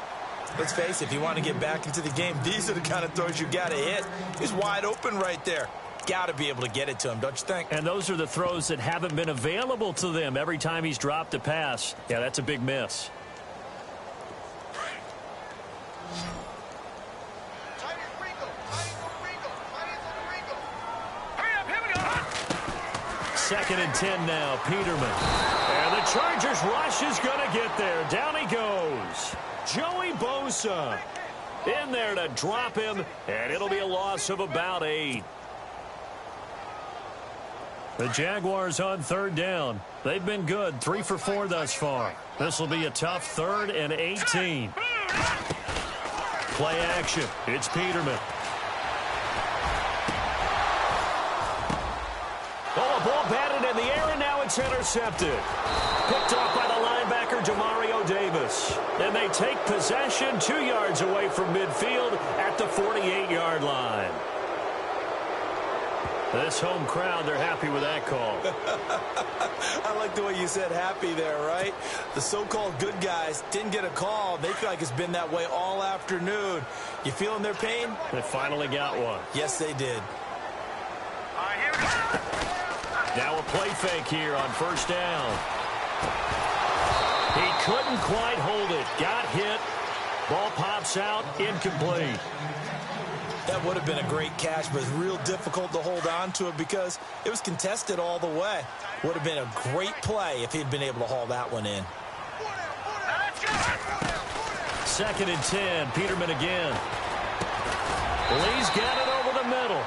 Let's face it, if you want to get back into the game, these are the kind of throws you got to hit. He's wide open right there. Got to be able to get it to him, don't you think? And those are the throws that haven't been available to them every time he's dropped a pass. Yeah, that's a big miss. Second and 10 now, Peterman. And the Chargers rush is going to get there. Down he goes. Joey Bosa in there to drop him, and it'll be a loss of about 8. The Jaguars on third down. They've been good, 3 for 4 thus far. This will be a tough 3rd and 18. Play action. It's Peterman. Oh, a ball batted in the air, and now it's intercepted. Picked off by the linebacker, Demario Davis. And they take possession 2 yards away from midfield at the 48-yard line. This home crowd, they're happy with that call. I like the way you said happy there, right? The so-called good guys didn't get a call. They feel like it's been that way all afternoon. You feeling their pain? They finally got one. Yes, they did. Now a play fake here on first down. He couldn't quite hold it. Got hit. Ball pops out. Incomplete. That would have been a great catch, but it's real difficult to hold on to it because it was contested all the way. Would have been a great play if he'd been able to haul that one in. 2nd and 10. Peterman again. Lee's got it over the middle.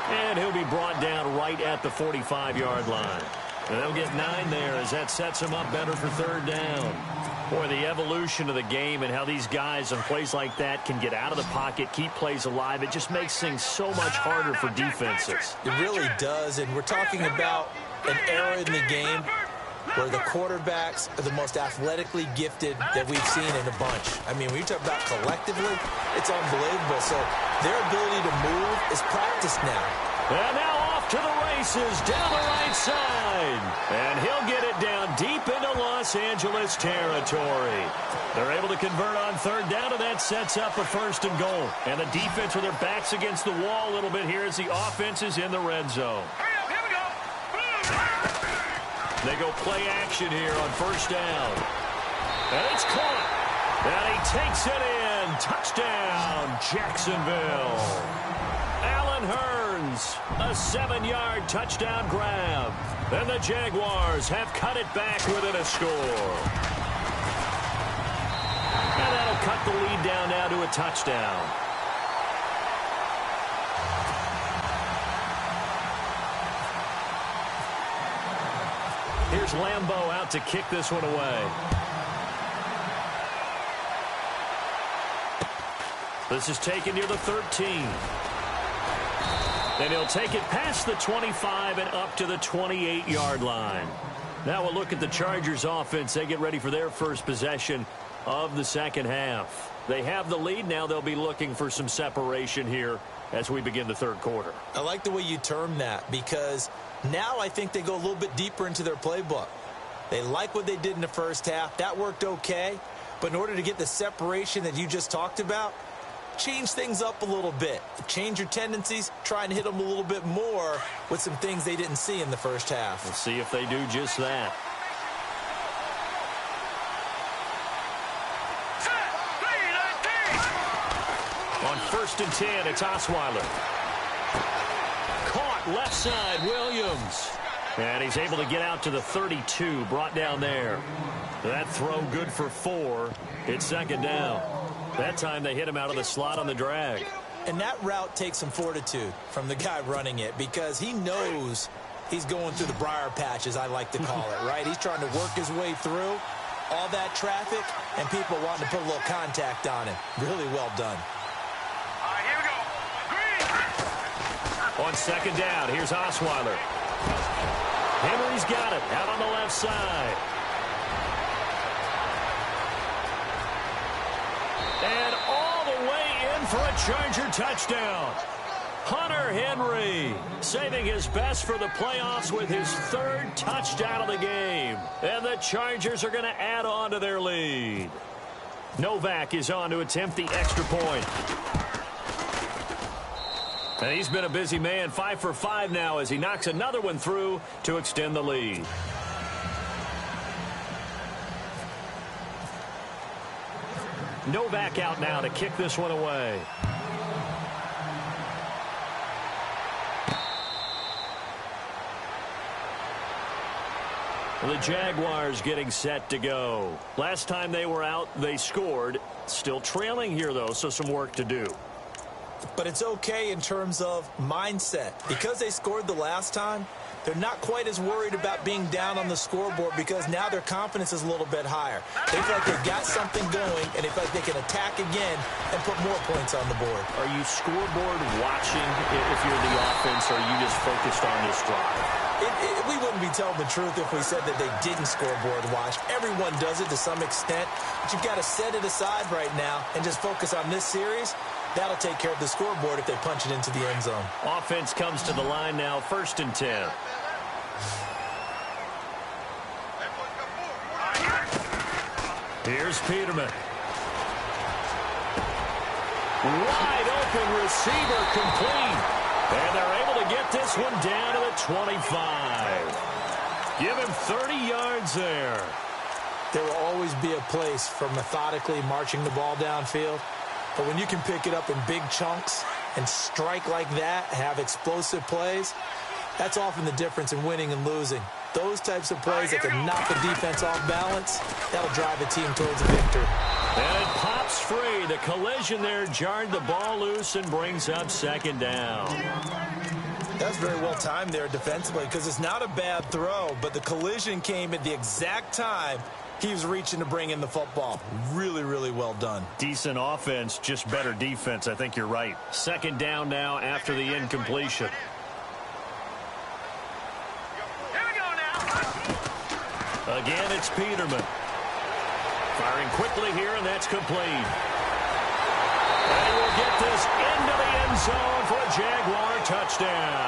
And he'll be brought down right at the 45-yard line. And they'll get 9 there as that sets him up better for 3rd down. Boy, the evolution of the game and how these guys on plays like that can get out of the pocket, keep plays alive, it just makes things so much harder for defenses. It really does, and we're talking about an era in the game where the quarterbacks are the most athletically gifted that we've seen in a bunch. I mean, when you talk about collectively, it's unbelievable. So their ability to move is practiced now. And now off to the races down the right side. And he'll get it down deep into Los Angeles territory. They're able to convert on 3rd down, and that sets up a 1st and goal. And the defense with their backs against the wall a little bit here as the offense is in the red zone. Here we go. They go play action here on 1st down. And it's caught. And he takes it in. Touchdown, Jacksonville. Allen Hurns, a 7-yard touchdown grab. And the Jaguars have cut it back within a score. And that'll cut the lead down now to a touchdown. Here's Lambeau out to kick this one away. This is taken near the 13. And he'll take it past the 25 and up to the 28-yard line. Now we'll look at the Chargers offense. They get ready for their first possession of the 2nd half. They have the lead. Now they'll be looking for some separation here as we begin the 3rd quarter. I like the way you term that because now I think they go a little bit deeper into their playbook. They like what they did in the 1st half. That worked okay. But in order to get the separation that you just talked about, change things up a little bit. Change your tendencies, try and hit them a little bit more with some things they didn't see in the 1st half. We'll see if they do just that. On 1st and 10, it's Osweiler. Caught left side, Williams. And he's able to get out to the 32, brought down there. That throw good for 4. It's 2nd down. That time they hit him out of the slot on the drag. And that route takes some fortitude from the guy running it because he knows he's going through the briar patch, as I like to call it, right? He's trying to work his way through all that traffic and people wanting to put a little contact on him. Really well done. All right, here we go. Green. On 2nd down, here's Osweiler. Henry's got it out on the left side. And all the way in for a Charger touchdown. Hunter Henry saving his best for the playoffs with his 3rd touchdown of the game. And the Chargers are going to add on to their lead. Novak is on to attempt the extra point. And he's been a busy man, 5 for 5 now as he knocks another one through to extend the lead. Novak out now to kick this one away. The Jaguars getting set to go. Last time they were out, they scored. Still trailing here, though, so some work to do. But it's okay in terms of mindset. Because they scored the last time, they're not quite as worried about being down on the scoreboard because now their confidence is a little bit higher. They feel like they've got something going, and they feel like they can attack again and put more points on the board. Are you scoreboard watching if you're the offense, or are you just focused on this drive? We wouldn't be telling the truth if we said that they didn't scoreboard watch. Everyone does it to some extent, but you've got to set it aside right now and just focus on this series. That'll take care of the scoreboard if they punch it into the end zone. Offense comes to the line now, 1st and 10. Here's Peterman. Wide open receiver complete. And they're able to get this one down to the 25. Give him 30 yards there. There will always be a place for methodically marching the ball downfield. But when you can pick it up in big chunks and strike like that, have explosive plays, that's often the difference in winning and losing. Those types of plays that can knock a defense off balance, that'll drive a team towards a victory. And it pops free. The collision there jarred the ball loose and brings up second down. That's very well timed there defensively because it's not a bad throw, but the collision came at the exact time he was reaching to bring in the football. Really, really well done. Decent offense, just better defense. I think you're right. Second down now after the incompletion. Here we go now. Again, it's Peterman. Firing quickly here, and that's complete. They will get this into the end zone for a Jaguar touchdown.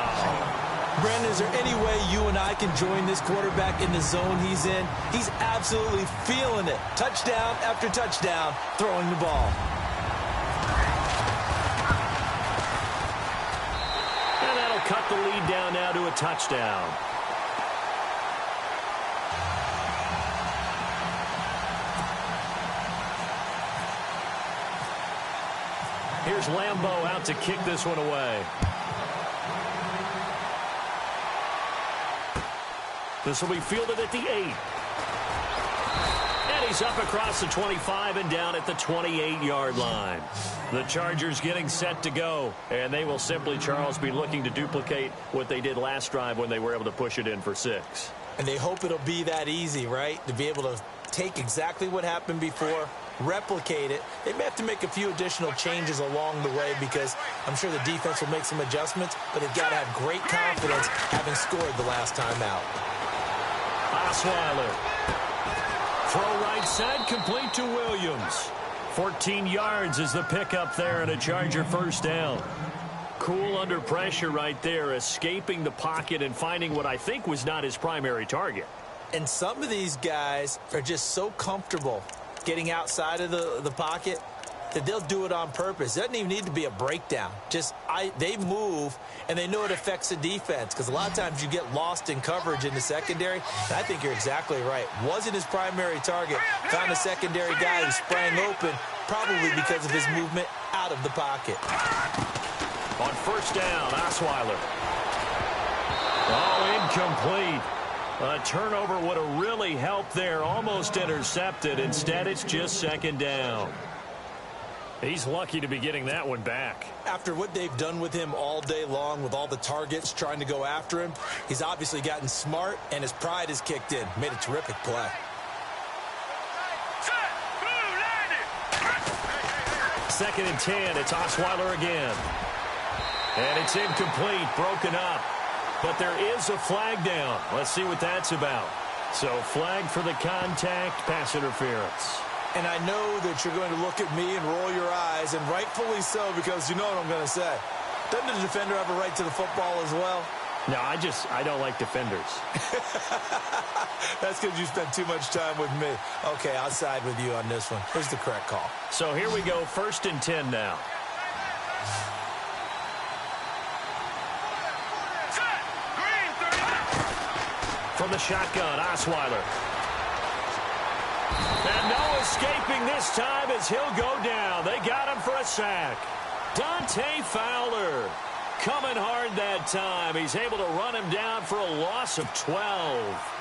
Brandon, is there any way you and I can join this quarterback in the zone he's in? He's absolutely feeling it. Touchdown after touchdown, throwing the ball. And that'll cut the lead down now to a touchdown. Here's Lambeau out to kick this one away. This will be fielded at the 8. And he's up across the 25 and down at the 28-yard line. The Chargers getting set to go. And they will simply, Charles, be looking to duplicate what they did last drive when they were able to push it in for 6. And they hope it'll be that easy, right? To be able to take exactly what happened before, replicate it. They may have to make a few additional changes along the way because I'm sure the defense will make some adjustments, but they've got to have great confidence having scored the last time out. Osweiler. Throw right side, complete to Williams. 14 yards is the pickup there and a Charger first down. Cool under pressure right there, escaping the pocket and finding what I think was not his primary target. And some of these guys are just so comfortable getting outside of the pocket that they'll do it on purpose. It doesn't even need to be a breakdown. They move, and they know it affects the defense because a lot of times you get lost in coverage in the secondary. And I think you're exactly right. Wasn't his primary target. Found a secondary guy who sprang open, probably because of his movement out of the pocket. On first down, Osweiler. Oh, incomplete. A turnover would have really helped there. Almost intercepted. Instead, it's just second down. He's lucky to be getting that one back. After what they've done with him all day long with all the targets trying to go after him, he's obviously gotten smart, and his pride has kicked in. Made a terrific play. Second and 10. It's Osweiler again. And it's incomplete. Broken up. But there is a flag down. Let's see what that's about. So flag for the contact, pass interference. And I know that you're going to look at me and roll your eyes, and rightfully so, because you know what I'm going to say. Doesn't the defender have a right to the football as well? No, I don't like defenders. That's because you spent too much time with me. Okay, I'll side with you on this one. Here's the correct call. So here we go, first and 10 now. From the shotgun, Osweiler. And no escaping this time as he'll go down. They got him for a sack. Dante Fowler coming hard that time. He's able to run him down for a loss of 12.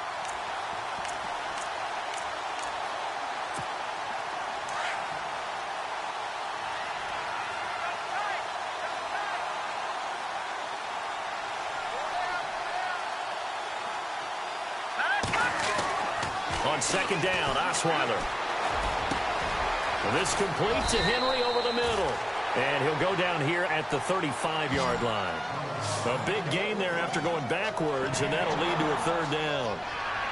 On second down, Osweiler. This complete to Henry over the middle. And he'll go down here at the 35-yard line. A big gain there after going backwards, and that'll lead to a third down.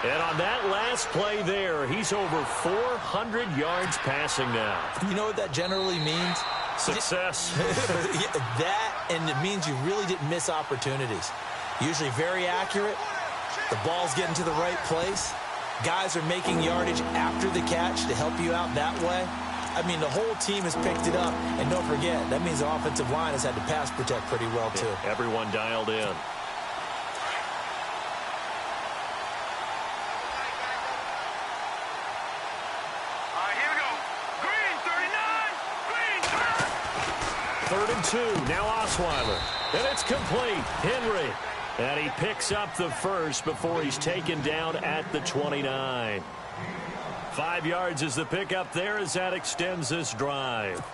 And on that last play there, he's over 400 yards passing now. You know what that generally means? Success. That, and it means you really didn't miss opportunities. Usually very accurate. The ball's getting to the right place. Guys are making yardage after the catch to help you out that way. I mean, the whole team has picked it up. And don't forget, that means the offensive line has had to pass protect pretty well, too. Yeah, everyone dialed in. 3rd and 2. Now Osweiler. And it's complete. Henry. And he picks up the first before he's taken down at the 29. 5 yards is the pickup there as that extends this drive.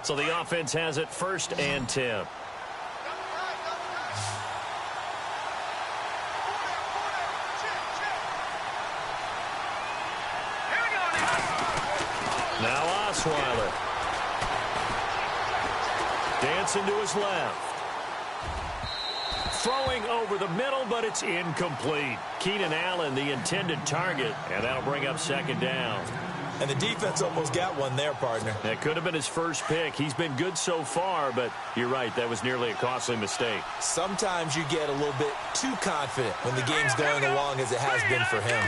So the offense has it 1st and 10. Now Osweiler. Dancing to his left. Throwing over the middle, but it's incomplete. Keenan Allen, the intended target, and that'll bring up 2nd down. And the defense almost got one there, partner. That could have been his first pick. He's been good so far, but you're right, that was nearly a costly mistake. Sometimes you get a little bit too confident when the game's going along as it has been for him.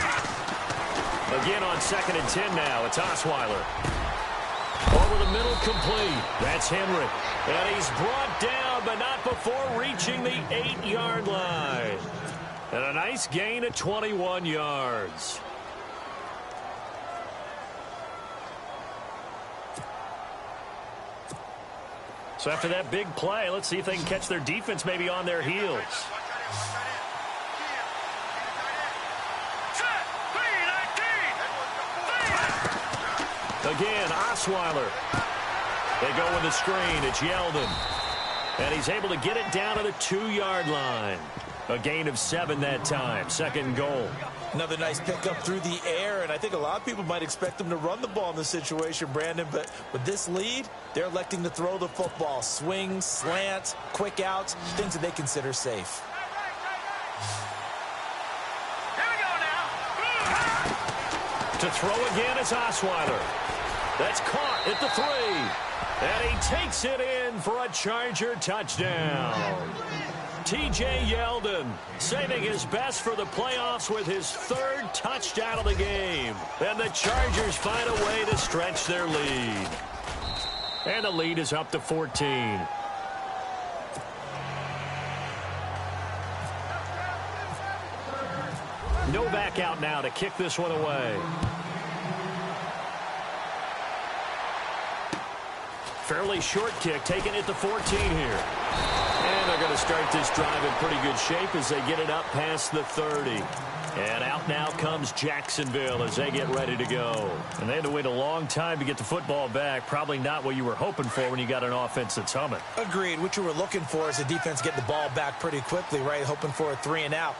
Again on 2nd and 10 now. It's Osweiler. Over the middle, complete. That's Henry. And he's brought down, but not before reaching the 8-yard line. And a nice gain of 21 yards. So after that big play, let's see if they can catch their defense maybe on their heels. Again, Osweiler. They go with the screen. It's Yeldon. And he's able to get it down to the 2-yard line. A gain of 7 that time. 2nd and goal. Another nice pickup through the air, and I think a lot of people might expect them to run the ball in this situation, Brandon, but with this lead, they're electing to throw the football. Swings, slants, quick outs, things that they consider safe. Here we go now. To throw again is Osweiler. That's caught at the 3. And he takes it in for a Charger touchdown. T.J. Yeldon saving his best for the playoffs with his 3rd touchdown of the game. And the Chargers find a way to stretch their lead. And the lead is up to 14. Novak out now to kick this one away. Fairly short kick, taken at the 14 here. And they're going to start this drive in pretty good shape as they get it up past the 30. And out now comes Jacksonville as they get ready to go. And they had to wait a long time to get the football back. Probably not what you were hoping for when you got an offense that's humming. Agreed. What you were looking for is the defense getting the ball back pretty quickly, right? Hoping for a 3 and out.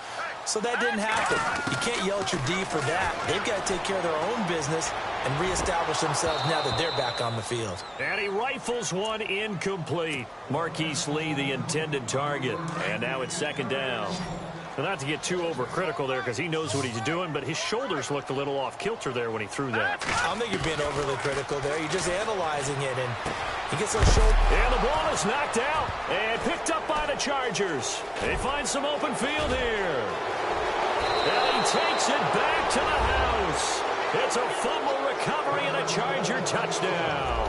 So that didn't happen. You can't yell at your D for that. They've got to take care of their own business and reestablish themselves now that they're back on the field. And he rifles one incomplete. Marquise Lee, the intended target. And now it's 2nd down. Well, not to get too overcritical there because he knows what he's doing, but his shoulders looked a little off kilter there when he threw that. I don't think you're being overly critical there. You're just analyzing it, and he gets those shoulders. And the ball is knocked out and picked up by the Chargers. They find some open field here. And he takes it back to the house. It's a fumble recovery and a Charger touchdown.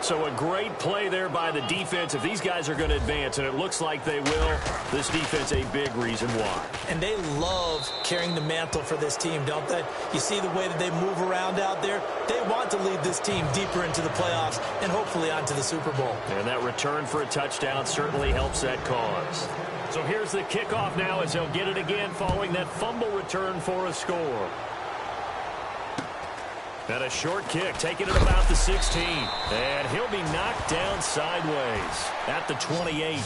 So a great play there by the defense. If these guys are going to advance, and it looks like they will, this defense a big reason why. And they love carrying the mantle for this team, don't they? You see the way that they move around out there? They want to lead this team deeper into the playoffs and hopefully onto the Super Bowl. And that return for a touchdown certainly helps that cause. So here's the kickoff now as they'll get it again following that fumble return for a score. And a short kick, taking it about the 16. And he'll be knocked down sideways at the 28.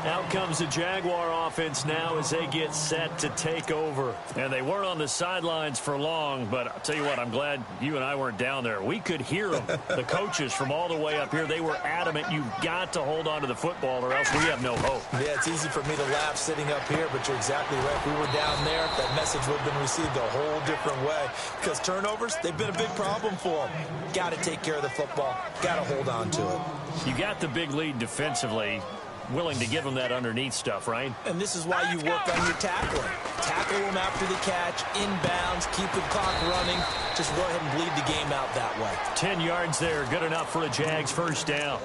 Out comes the Jaguar offense now as they get set to take over. And they weren't on the sidelines for long, but I'll tell you what, I'm glad you and I weren't down there. We could hear them, the coaches from all the way up here. They were adamant, you've got to hold on to the football or else we have no hope. Yeah, it's easy for me to laugh sitting up here, but you're exactly right. If we were down there, that message would have been received a whole different way. Because turnovers, they've been a big problem for them. Got to take care of the football. Got to hold on to it. You got the big lead defensively. Willing to give them that underneath stuff, right? And this is why you work on your tackling. Tackle them after the catch, inbounds, keep the clock running. Just go ahead and bleed the game out that way. 10 yards there, good enough for a Jags first down.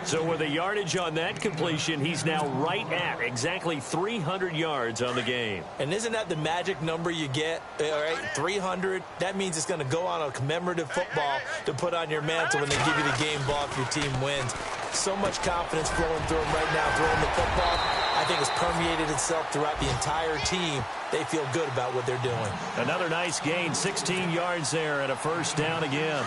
So with the yardage on that completion, he's now right at exactly 300 yards on the game. And isn't that the magic number you get? All right, 300. That means it's going to go on a commemorative football to put on your mantle when they give you the game ball if your team wins. So much confidence flowing through him right now, throwing the football. I think it's permeated itself throughout the entire team. They feel good about what they're doing. Another nice gain, 16 yards there and a first down again.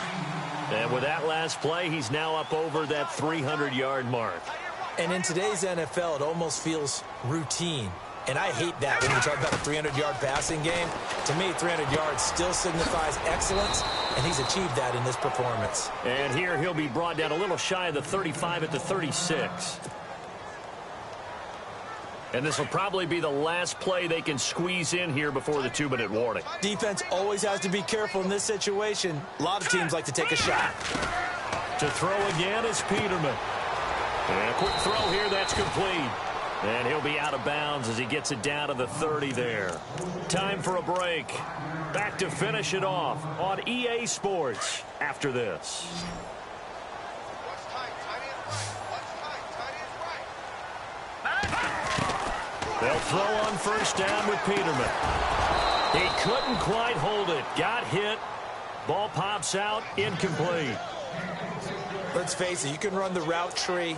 And with that last play, he's now up over that 300-yard mark. And in today's NFL, it almost feels routine. And I hate that when we talk about a 300-yard passing game. To me, 300 yards still signifies excellence, and he's achieved that in this performance. And here he'll be brought down a little shy of the 35 at the 36. And this will probably be the last play they can squeeze in here before the 2-minute warning. Defense always has to be careful in this situation. A lot of teams like to take a shot. To throw again is Peterman. And a quick throw here, that's complete. And he'll be out of bounds as he gets it down to the 30 there. Time for a break. Back to finish it off on EA Sports after this. They'll throw on first down with Peterman. He couldn't quite hold it. Got hit. Ball pops out. Incomplete. Let's face it, you can run the route tree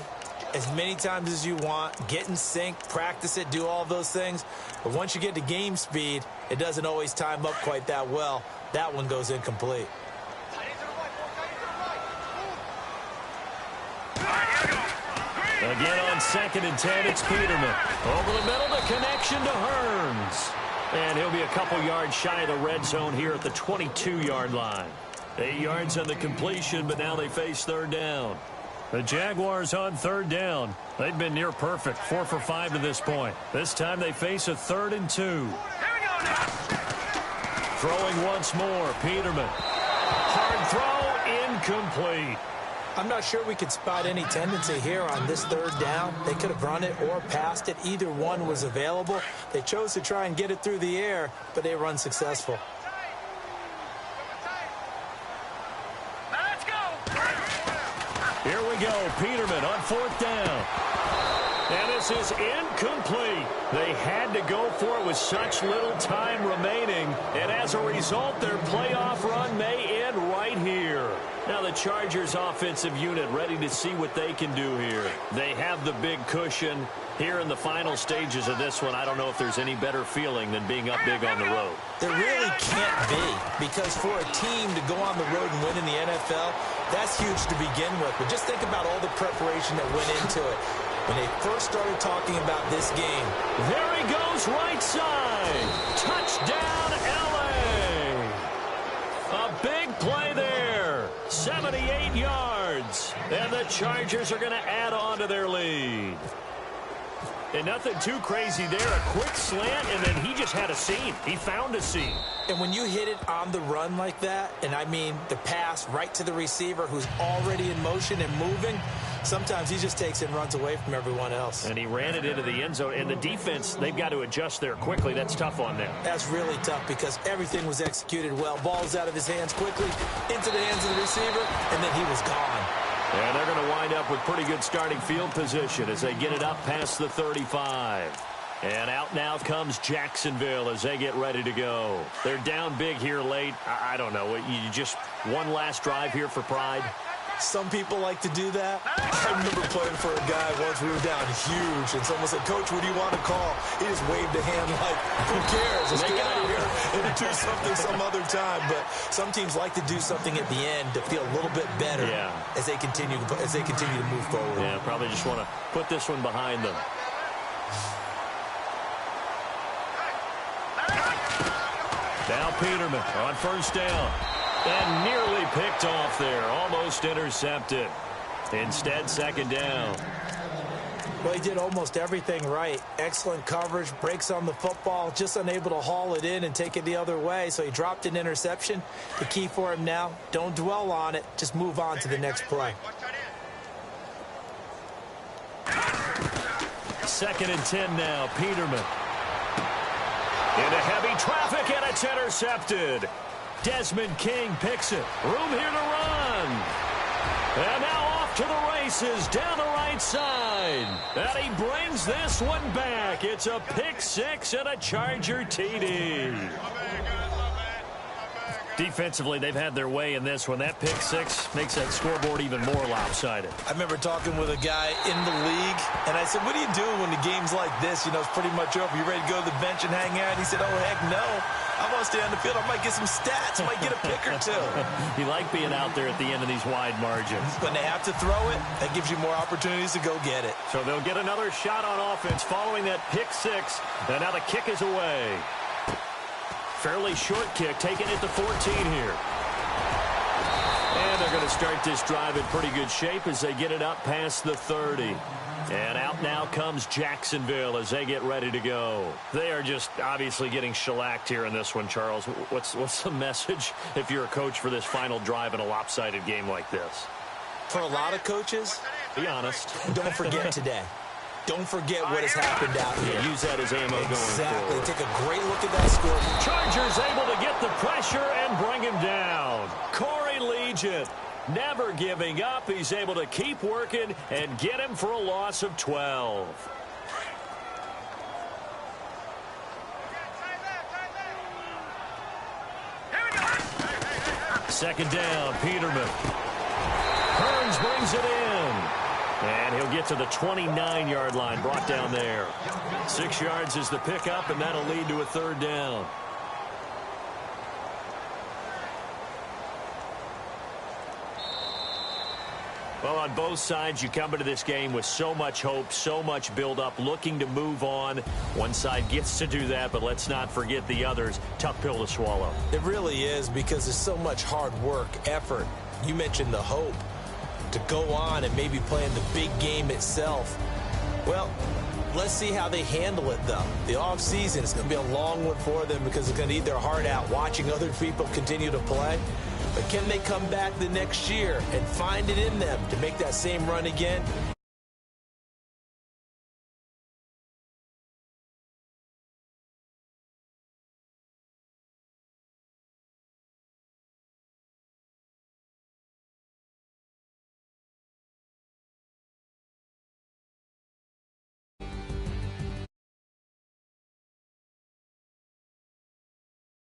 as many times as you want, get in sync, practice it, do all those things. But once you get to game speed, it doesn't always time up quite that well. That one goes incomplete. Again on 2nd and 10, it's Peterman. Over the middle, the connection to Hearns. And he'll be a couple yards shy of the red zone here at the 22-yard line. 8 yards on the completion, but now they face third down. The Jaguars on third down. They've been near perfect, 4 for 5 to this point. This time they face a 3rd and 2. Throwing once more, Peterman. Hard throw, incomplete. I'm not sure we could spot any tendency here on this third down. They could have run it or passed it. Either one was available. They chose to try and get it through the air, but they were unsuccessful. Here we go. Peterman on 4th down. And this is incomplete. They had to go for it with such little time remaining. And as a result, their playoff run may end right here. Now the Chargers offensive unit ready to see what they can do here. They have the big cushion. Here in the final stages of this one, I don't know if there's any better feeling than being up big on the road. There really can't be, because for a team to go on the road and win in the NFL, that's huge to begin with. But just think about all the preparation that went into it. When they first started talking about this game. There he goes, right side. Touchdown, L.A. A big play there. 78 yards. And the Chargers are going to add on to their lead. And nothing too crazy there. A quick slant, and then he just had a seam. He found a seam. And when you hit it on the run like that, and I mean the pass right to the receiver who's already in motion and moving, sometimes he just takes it and runs away from everyone else. And he ran it into the end zone. And the defense, they've got to adjust there quickly. That's tough on them. That's really tough because everything was executed well. Ball's out of his hands quickly, into the hands of the receiver, and then he was gone. And they're going to wind up with pretty good starting field position as they get it up past the 35. And out now comes Jacksonville as they get ready to go. They're down big here late. I don't know. You just one last drive here for pride? Some people like to do that. I remember playing for a guy once. We were down huge, and someone said, "Coach, what do you want to call?" He just waved a hand like, "Who cares? Let's get out of here and do something some other time." But some teams like to do something at the end to feel a little bit better as they continue to move forward. Yeah, probably just want to put this one behind them. Now Peterman on first down. And nearly picked off there. Almost intercepted. Instead, second down. Well, he did almost everything right. Excellent coverage, breaks on the football, just unable to haul it in and take it the other way. So he dropped an interception. The key for him now, don't dwell on it. Just move on to the next play. 2nd and 10 now. Peterman. Into heavy traffic, and it's intercepted. Desmond King picks it. Room here to run. And now off to the races down the right side. And he brings this one back. It's a pick six and a Charger TD. Defensively, they've had their way in this one. That pick six makes that scoreboard even more lopsided. I remember talking with a guy in the league, and I said, what do you do when the game's like this? You know, it's pretty much over. You ready to go to the bench and hang out? He said, oh, heck no. I want to stay on the field. I might get some stats. I might get a pick or two. You like being out there at the end of these wide margins. When they have to throw it, that gives you more opportunities to go get it. So they'll get another shot on offense following that pick six. And now the kick is away. Fairly short kick, taking it to 14 here. And they're going to start this drive in pretty good shape as they get it up past the 30. And out now comes Jacksonville as they get ready to go. They are just obviously getting shellacked here in this one, Charles. What's the message if you're a coach for this final drive in a lopsided game like this? For a lot of coaches, be honest. Don't forget today. Don't forget what has happened out here. Use that as ammo going forward. Take a great look at that score. Chargers able to get the pressure and bring him down. Corey Legion never giving up. He's able to keep working and get him for a loss of 12. Second down, Peterman. Hearns brings it in. And he'll get to the 29-yard line, brought down there. 6 yards is the pickup, and that'll lead to a third down. Well, on both sides, you come into this game with so much hope, so much build-up, looking to move on. One side gets to do that, but let's not forget the others. Tough pill to swallow. It really is, because there's so much hard work, effort. You mentioned the hope to go on and maybe play in the big game itself. Well, let's see how they handle it, though. The offseason is going to be a long one for them because it's going to eat their heart out watching other people continue to play. But can they come back the next year and find it in them to make that same run again?